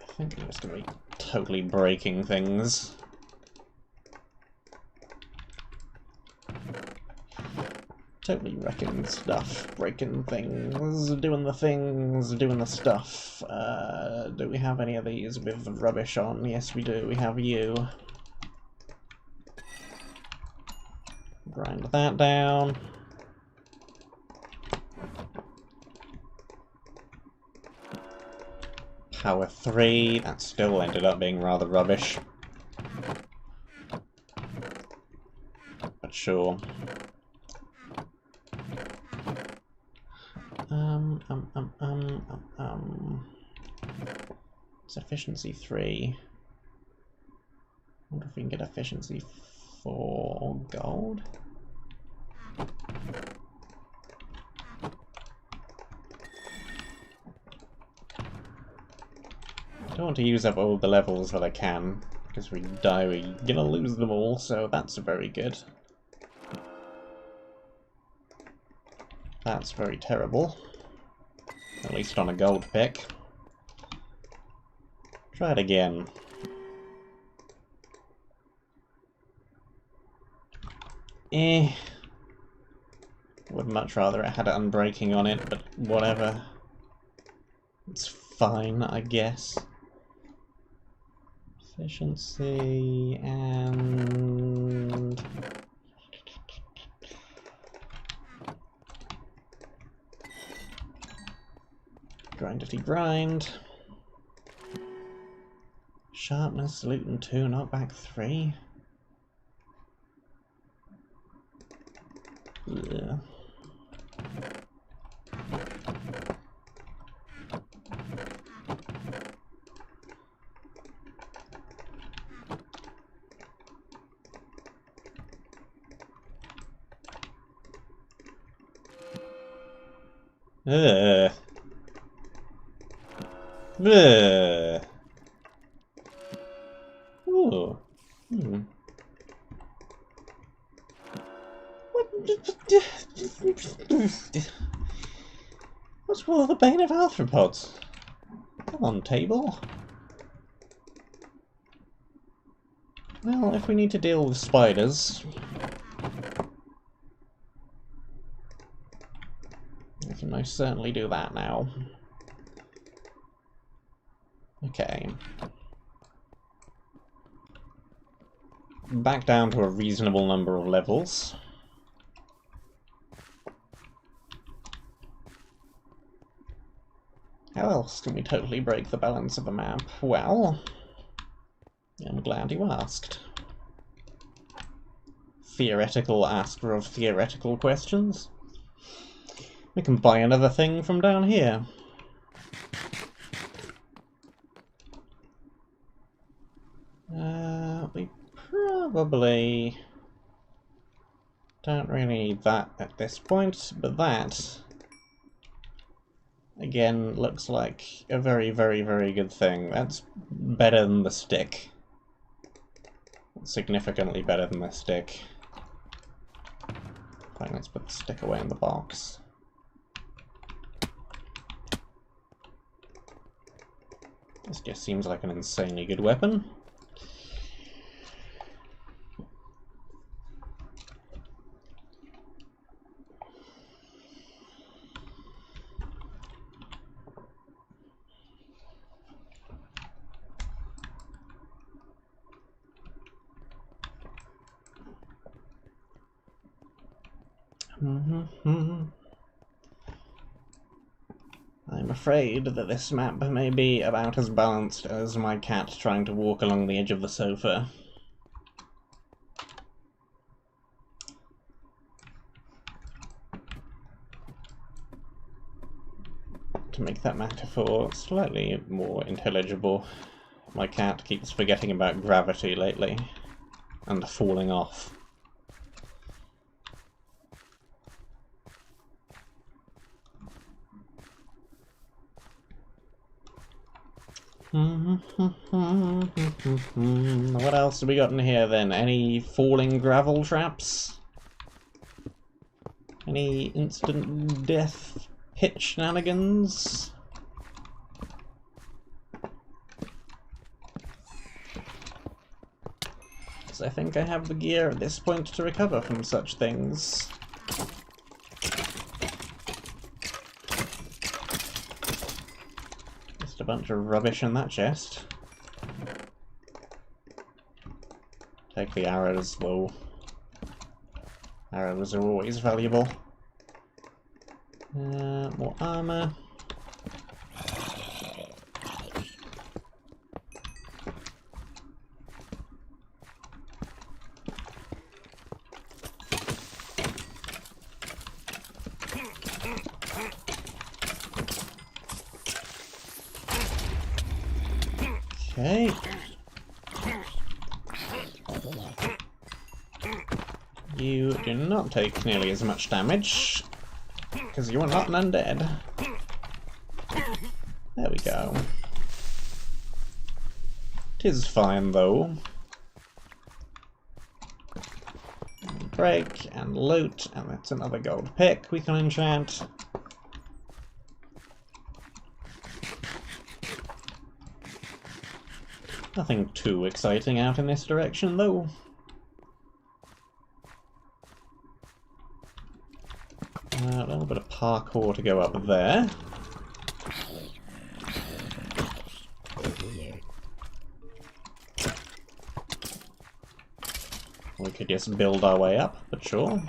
I think I'm just going to be totally breaking things. Totally wrecking stuff, breaking things, doing the stuff. Do we have any of these with rubbish on? Yes, we do. We have you. Grind that down. Power 3. That still ended up being rather rubbish. But sure. It's efficiency 3. I wonder if we can get efficiency 4 gold. I don't want to use up all the levels that I can, because if we die we're gonna lose them all, so that's very good. That's very terrible. At least on a gold pick. Try it again. Would much rather it had unbreaking on it, but whatever. It's fine, I guess. Efficiency and... Grindity grind. Sharpness, loot and 2, knockback 3. Yeah. Ugh. Ugh. Ooh. Hmm. What's with all the bane of arthropods? Come on, table. Well, if we need to deal with spiders, we can most certainly do that now. Okay. Back down to a reasonable number of levels. How else can we totally break the balance of the map? Well, I'm glad you asked. Theoretical asker of theoretical questions. We can buy another thing from down here. We probably don't really need that at this point, but that, again, looks like a very, very, very good thing. That's better than the stick. Significantly better than the stick. Fine, let's put the stick away in the box. This just seems like an insanely good weapon. I'm afraid that this map may be about as balanced as my cat trying to walk along the edge of the sofa. To make that metaphor slightly more intelligible, my cat keeps forgetting about gravity lately, and falling off. What else have we got in here then? Any falling gravel traps? Any instant death pit shenanigans? Because I think I have the gear at this point to recover from such things. A bunch of rubbish in that chest. Take the arrows, though. Arrows are always valuable. More armor. Okay. You do not take nearly as much damage, because you are not an undead. There we go. 'Tis fine, though. Break, and loot, and that's another gold pick we can enchant. Nothing too exciting out in this direction, though. A little bit of parkour to go up there. We could just build our way up, but sure.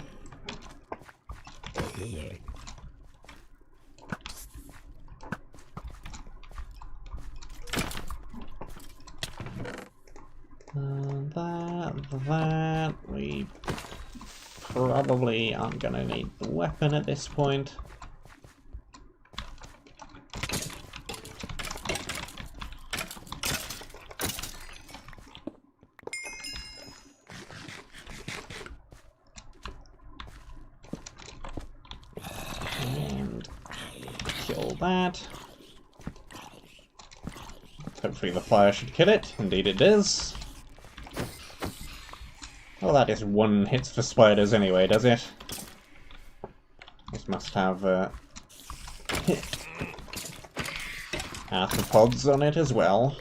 That we probably aren't gonna need the weapon at this point. And kill that. Hopefully the fire should kill it. Indeed it does. Well, that is one hits for spiders anyway, does it? This must have arthropods on it as well.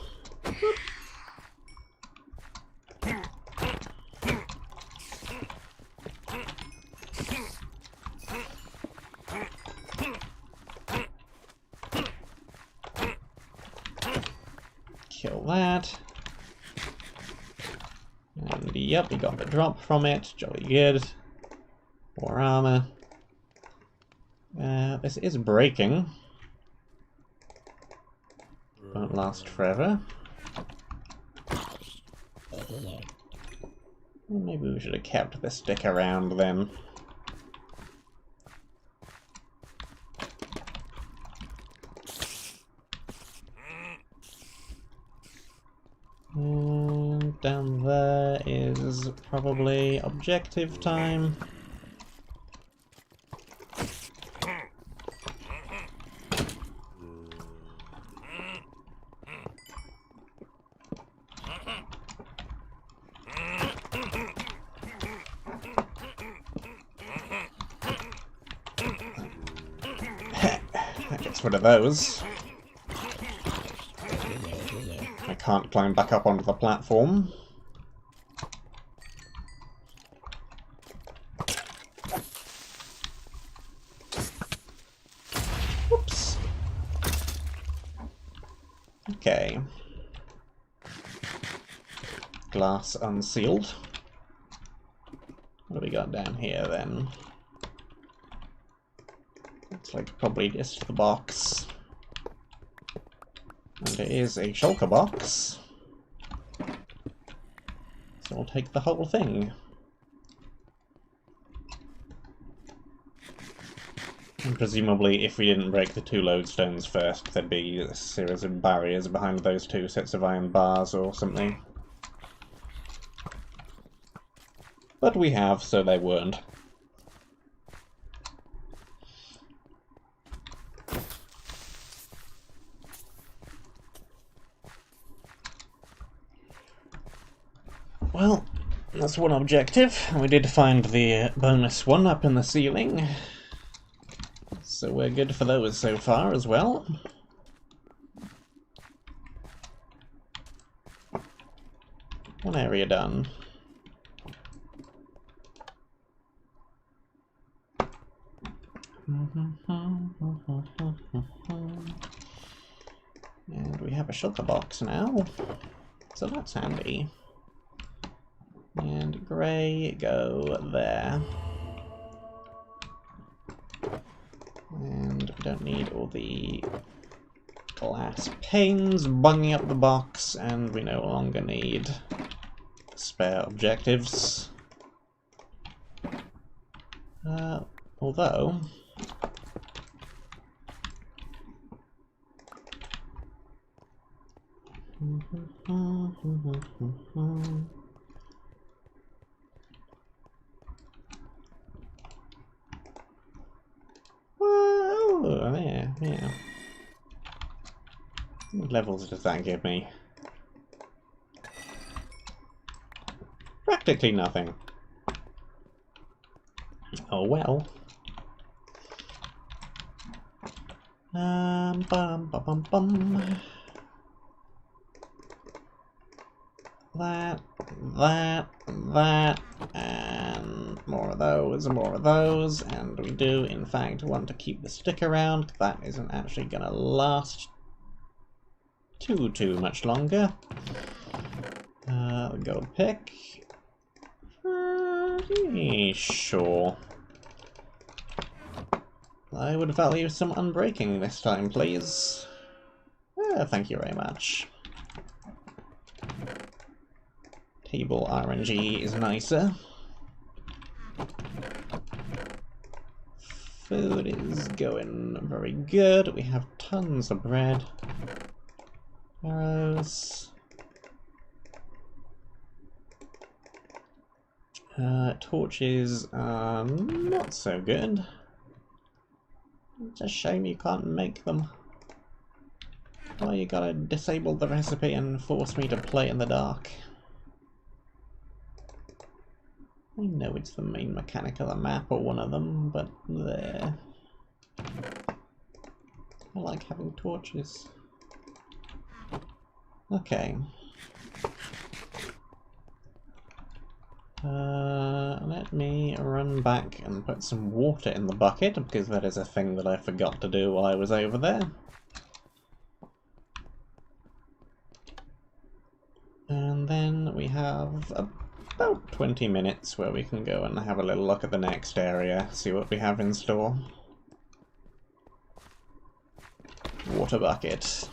Kill that. And yep, we got the drop from it. Jolly good. More armor. This is breaking. Won't last forever. Well, maybe we should have kept the stick around then. And down there is probably objective time. That gets rid of those. I can't climb back up onto the platform. Whoops. Okay. Glass unsealed. What do we got down here then? Looks like probably just the box. And it is a shulker box. So we'll take the whole thing. And presumably, if we didn't break the 2 lodestones first, there'd be a series of barriers behind those 2 sets of iron bars or something. But we have, so they weren't. Well, that's one objective. We did find the bonus one up in the ceiling. So we're good for those so far as well. One area done. And we have a shulker box now, so that's handy. And grey, go there. And we don't need all the glass panes bunging up the box, and we no longer need spare objectives. Although... Oh, yeah. What levels does that give me? Practically nothing. Oh well. Bum bum bum bum. That, and more of those, and we do in fact want to keep the stick around. That isn't actually gonna last too much longer. Gold pick. Sure. I would value some unbreaking this time, please. Thank you very much. Table RNG is nicer. Food is going very good. We have tons of bread. Arrows. Torches are not so good. It's a shame you can't make them. Well, you gotta disable the recipe and force me to play in the dark. I know it's the main mechanic of the map or one of them, but there. I like having torches. Okay. Let me run back and put some water in the bucket, because that is a thing that I forgot to do while I was over there. And then we have about 20 minutes where we can go and have a little look at the next area, see what we have in store. Water bucket.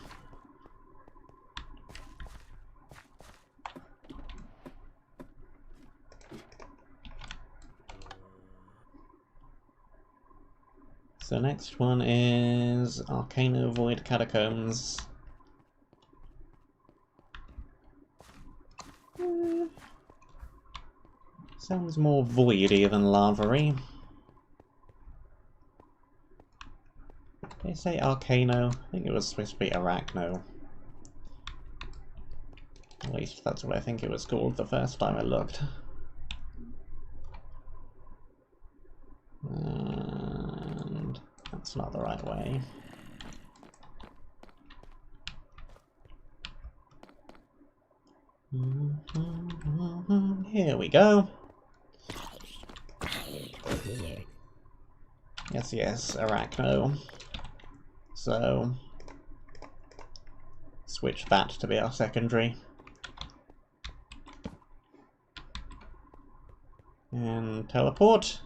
So next one is Arcano Void Catacombs. Sounds more voidy than lava-y. Did they say Arcano? I think it was supposed to be Arachno. At least that's what I think it was called the first time I looked. And that's not the right way. Here we go. Yes, Arachno. So, switch that to be our secondary. And teleport.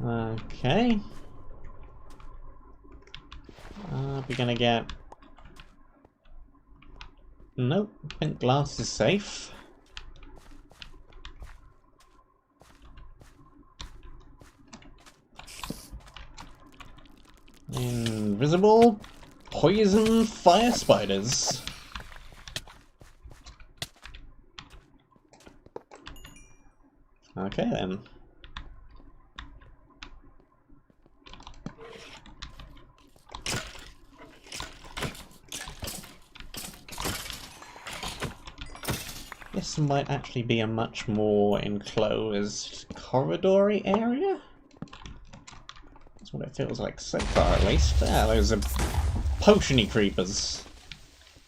Okay. We're gonna get... Nope, pink glass is safe. Invisible poison fire spiders. Okay then. This might actually be a much more enclosed corridor-y area. That's what it feels like so far, at least. Ah, those are potion-y creepers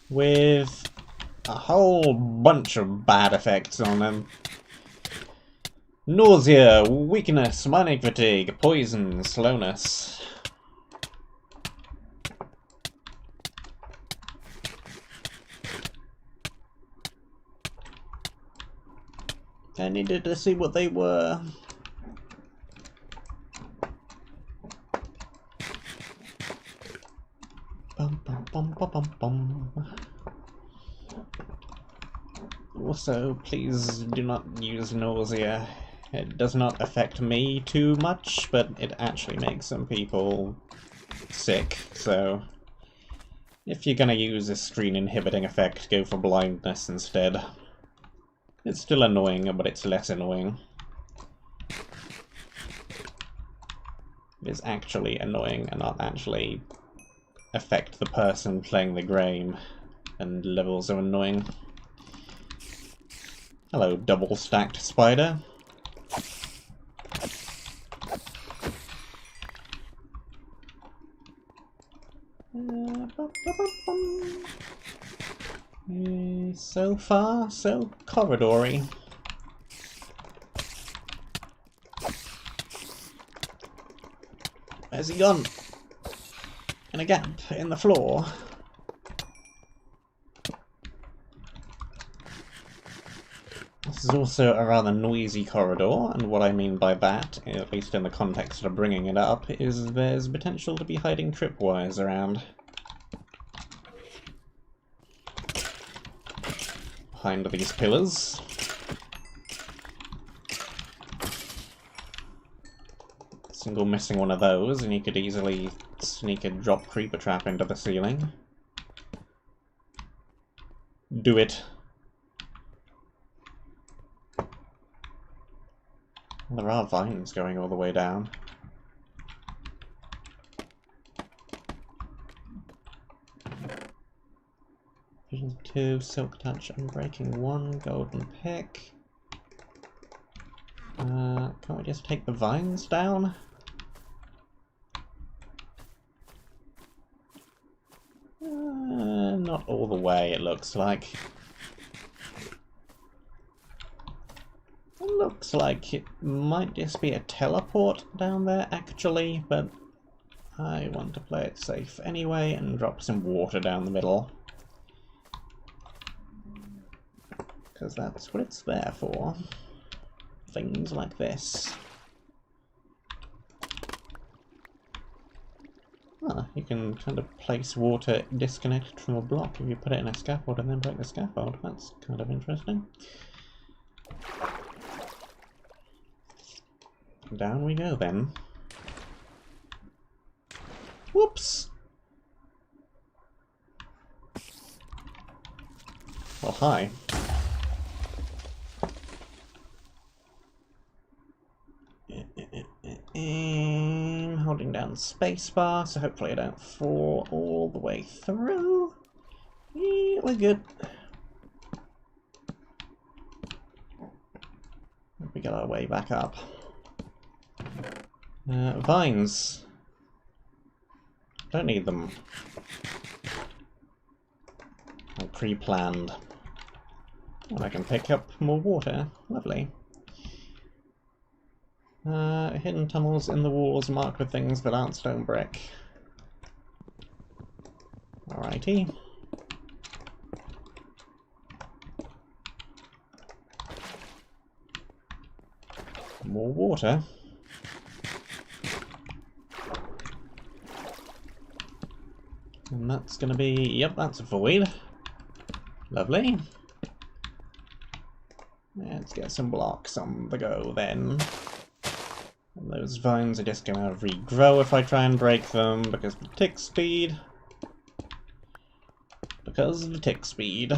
with a whole bunch of bad effects on them. Nausea, weakness, manic fatigue, poison, slowness. I needed to see what they were. Bum, bum, bum, bum, bum, bum. Also, please do not use nausea. It does not affect me too much, but it actually makes some people sick, so if you're gonna use a screen inhibiting effect, go for blindness instead. It's still annoying, but it's less annoying. It is actually annoying and not actually affect the person playing the game, and levels are annoying. Hello, double-stacked spider. So far, so corridory. Where's he gone? In a gap in the floor. This is also a rather noisy corridor, and what I mean by that, at least in the context of bringing it up, is there's potential to be hiding tripwires around. Behind these pillars. Single missing one of those, and you could easily sneak a drop creeper trap into the ceiling. Do it. There are vines going all the way down. Vision 2, Silk Touch, Unbreaking 1, Golden Pick. Can't we just take the vines down? Not all the way, it looks like. It looks like it might just be a teleport down there, actually, but I want to play it safe anyway and drop some water down the middle. Because that's what it's there for. Things like this. Ah, you can kind of place water disconnected from a block if you put it in a scaffold and then break the scaffold. That's kind of interesting. Down we go then. Whoops! Well, hi. I'm holding down spacebar, so hopefully I don't fall all the way through. Yeah, we're good. We got our way back up. Vines. Don't need them. All pre-planned. And I can pick up more water. Lovely. Hidden tunnels in the walls marked with things that aren't stone brick. Alrighty. More water. And that's gonna be... Yep, that's a void. Lovely. Let's get some blocks on the go then. And those vines are just going to regrow if I try and break them because of the tick speed. Because of the tick speed.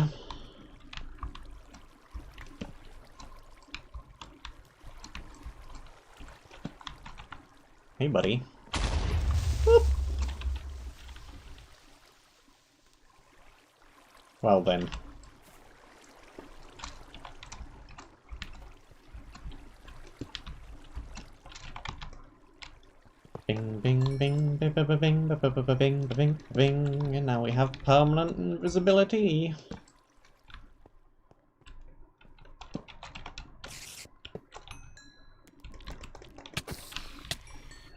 Hey, buddy. Whoop. Well then. Bing, bing, bing, bing, bing, bing, bing, bing, bing, bing, bing, and now we have permanent invisibility.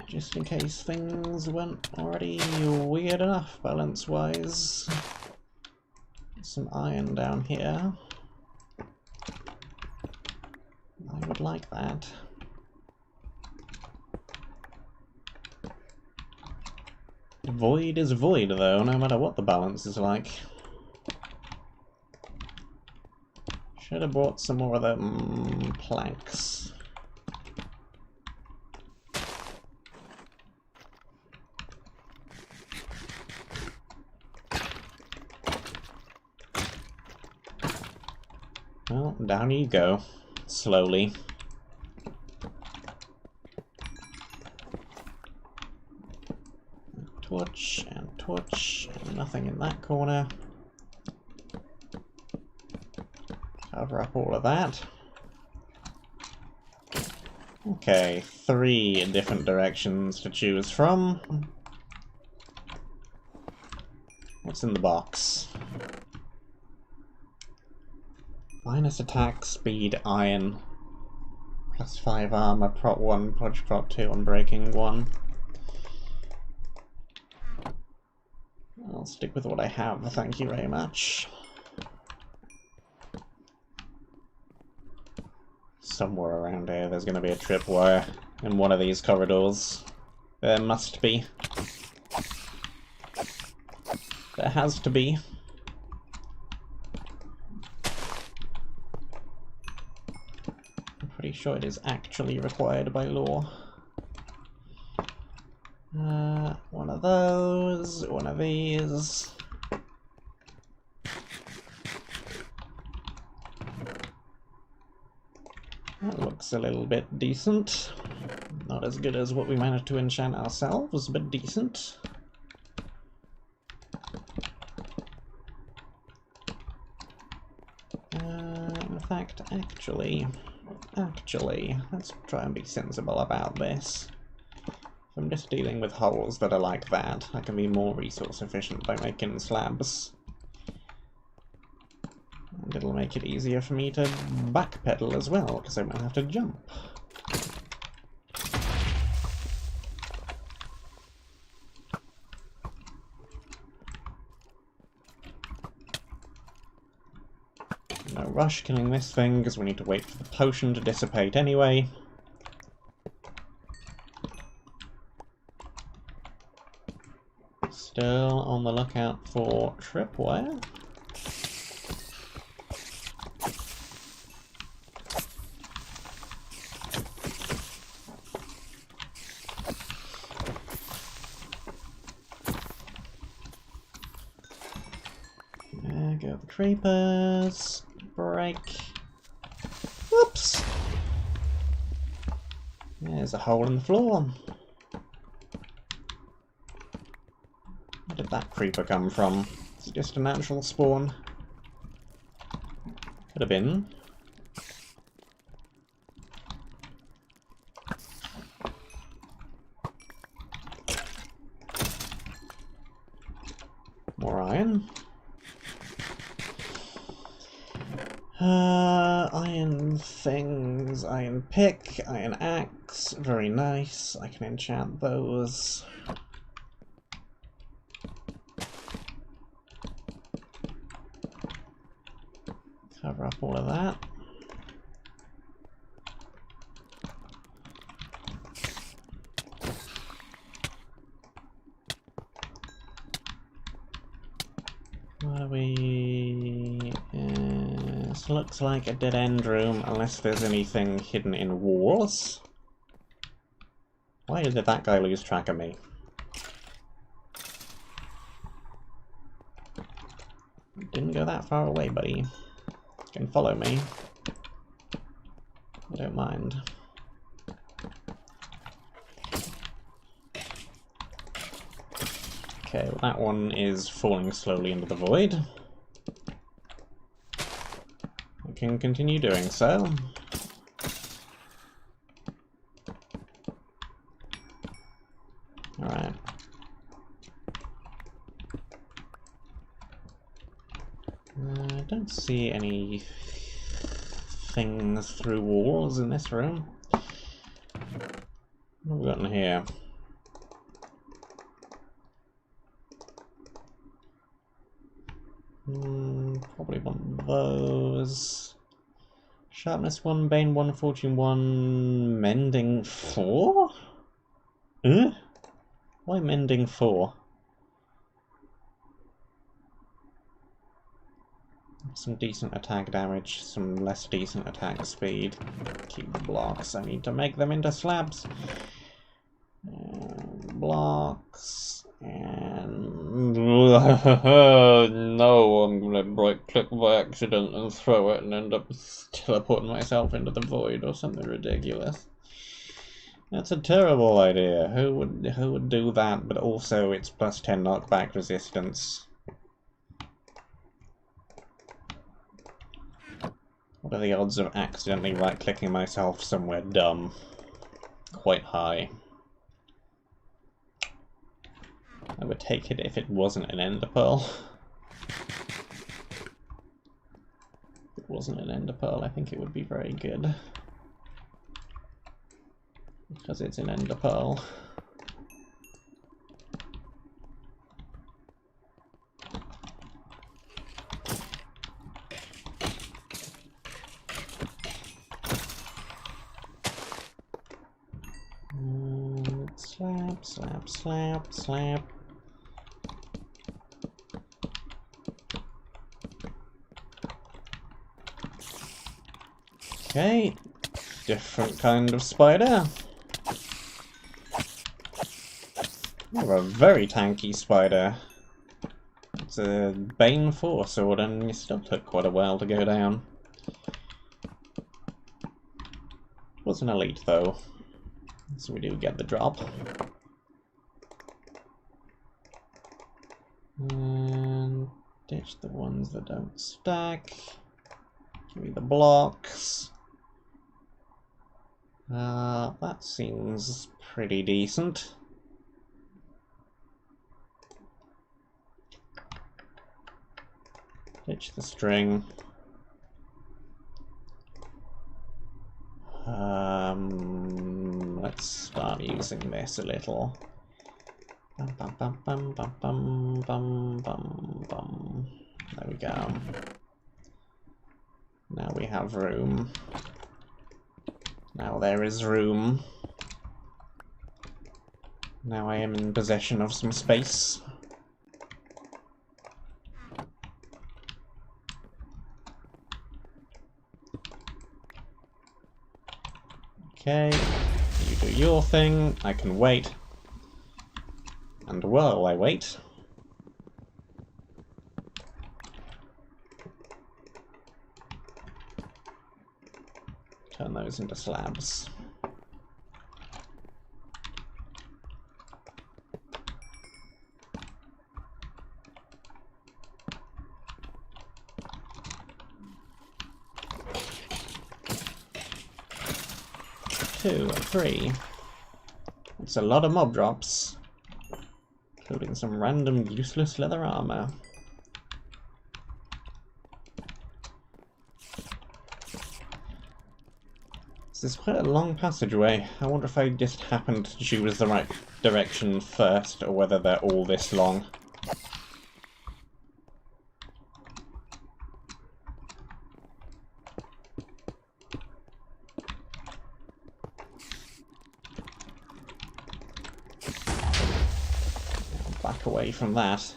Just in case things weren't already weird enough balance-wise. Some iron down here. I would like that. Void is void, though, no matter what the balance is like. Should have brought some more of them planks. Well, down you go. Slowly. Torch, and nothing in that corner. Cover up all of that. Okay, 3 different directions to choose from. What's in the box? Minus attack, speed, iron. Plus 5 armor, prot 1, prot 2, and breaking 1. I'll stick with what I have, thank you very much. Somewhere around here there's going to be a tripwire in one of these corridors. There must be. There has to be. I'm pretty sure it is actually required by law. One of those, one of these. That looks a little bit decent. Not as good as what we managed to enchant ourselves, but decent. In fact, actually, let's try and be sensible about this. If I'm just dealing with holes that are like that, I can be more resource efficient by making slabs. And it'll make it easier for me to backpedal as well, because I won't have to jump. No rush killing this thing, because we need to wait for the potion to dissipate anyway. Still on the lookout for tripwire. There go the creepers. Break. Whoops! There's a hole in the floor. Where did that creeper come from? It's just a natural spawn. Could have been. More iron. Iron things, iron pick, iron axe, very nice. I can enchant those. Cover up all of that. looks like a dead-end room, unless there's anything hidden in walls. Why did that guy lose track of me? Didn't go that far away, buddy. You can follow me. I don't mind. Okay, well, that one is falling slowly into the void. I can continue doing so. Alright. I don't see any things through walls in this room. What have we got in here? Probably one of those. Sharpness 1, Bane 1, Fortune 1, Mending 4? Why Mending 4? Some decent attack damage, some less decent attack speed. Keep the blocks, I need to make them into slabs. Blocks, and... no, I'm gonna right click by accident and throw it and end up teleporting myself into the void or something ridiculous. That's a terrible idea. Who would do that? But also it's plus 10 knockback resistance. What are the odds of accidentally right-clicking myself somewhere dumb? Quite high. I would take it if it wasn't an ender pearl. If it wasn't an ender pearl, I think it would be very good. Because it's an ender pearl. Slap, slap, slap, slap. Okay, different kind of spider. You're a very tanky spider. It's a Bane 4 sword and you still took quite a while to go down. It was an elite though, so we do get the drop. And ditch the ones that don't stack. Give me the blocks. That seems pretty decent. Ditch the string. Let's start using this a little. Bum, bum, bum, bum, bum, bum, bum, bum, bum. There we go. Now we have room. Now there is room. Now I am in possession of some space. Okay, you do your thing, I can wait. And while I wait, turn those into slabs. Two, three. It's a lot of mob drops, including some random useless leather armor. This is quite a long passageway. I wonder if I just happened to choose the right direction first, or whether they're all this long. Back away from that.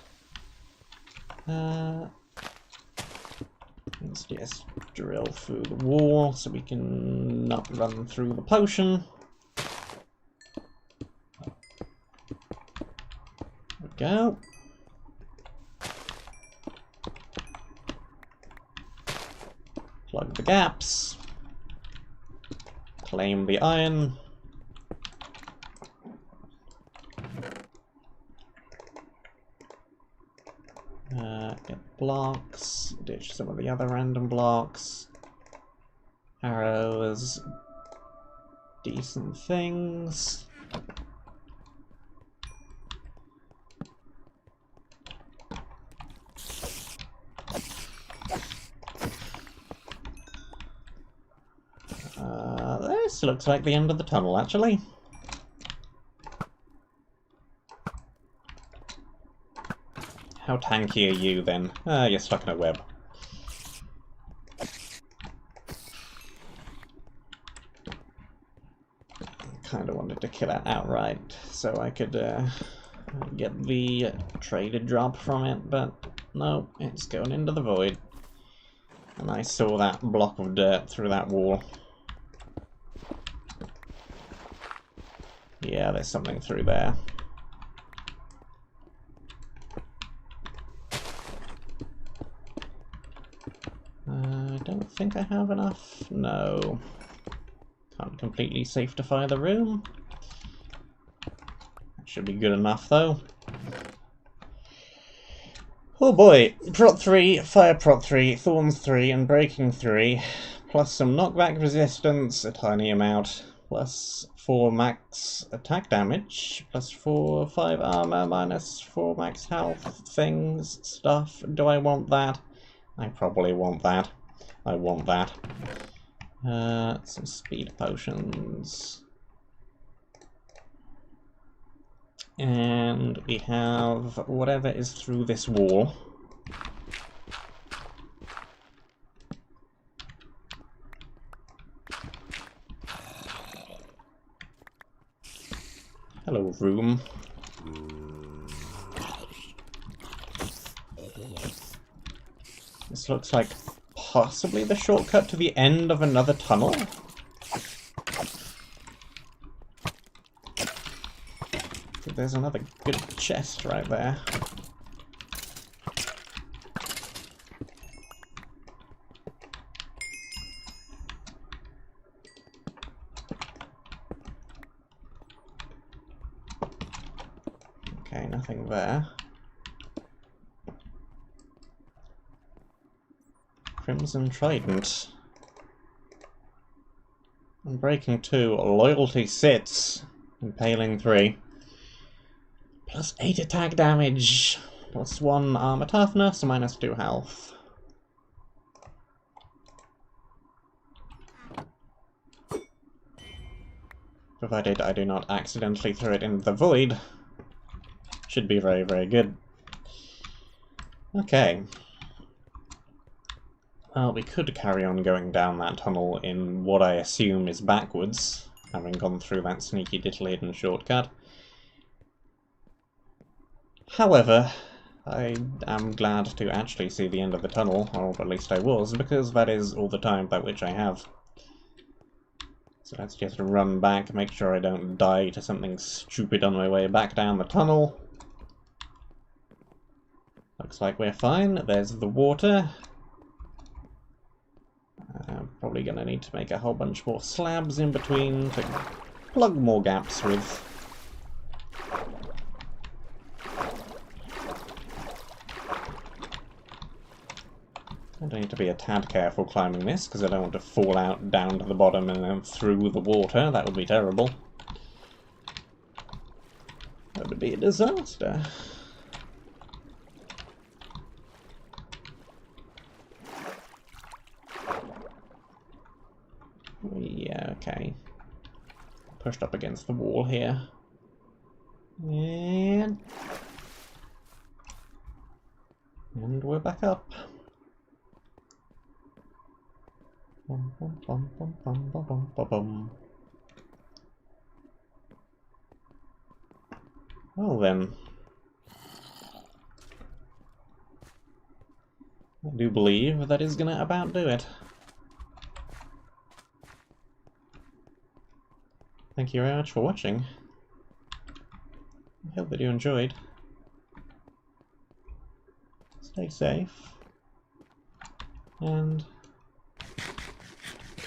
Let's just drill through the wall so we can not run through the potion. There we go. Plug the gaps. Claim the iron. Get blocks, ditch some of the other random blocks. Arrows, decent things. This looks like the end of the tunnel, actually. How tanky are you, then? You're stuck in a web. Kinda wanted to kill it outright, so I could get the traded drop from it, but no, it's going into the void. And I saw that block of dirt through that wall. Yeah, there's something through there. I don't think I have enough. No. Can't completely safetify the room. That should be good enough, though. Oh boy. Prot 3, Fire Prot 3, Thorns 3, and Breaking 3. Plus some knockback resistance, a tiny amount. Plus 4 max attack damage. Plus 5 armor, minus 4 max health things, stuff. Do I want that? I probably want that. I want that. Some speed potions. And we have whatever is through this wall. Hello, room. This looks like possibly the shortcut to the end of another tunnel. There's another good chest right there. Okay, nothing there. Crimson Trident. And Breaking 2, Loyalty sits. Impaling 3. Plus 8 attack damage. Plus 1 armor toughness, minus 2 health. Provided I do not accidentally throw it into the void. Should be very, very good. Okay. Well, we could carry on going down that tunnel in what I assume is backwards, having gone through that sneaky little hidden shortcut. However, I am glad to actually see the end of the tunnel, or at least I was, because that is all the time by which I have. So let's just run back, make sure I don't die to something stupid on my way back down the tunnel. Looks like we're fine. There's the water. Probably gonna need to make a whole bunch more slabs in between to plug more gaps with. I need to be a tad careful climbing this, because I don't want to fall out down to the bottom and then through the water. That would be terrible. That would be a disaster. Yeah, okay. Pushed up against the wall here. And we're back up. Bum, bum, bum, bum, bum, bum, bum, bum. Well then. I do believe that is gonna about do it. thank you very much for watching. I hope that you enjoyed. Stay safe. And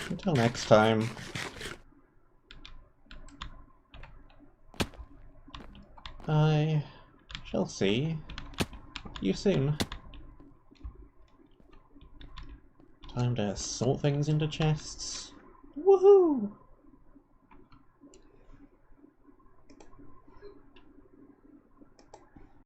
until next time, I shall see you soon. Time to sort things into chests. Woohoo!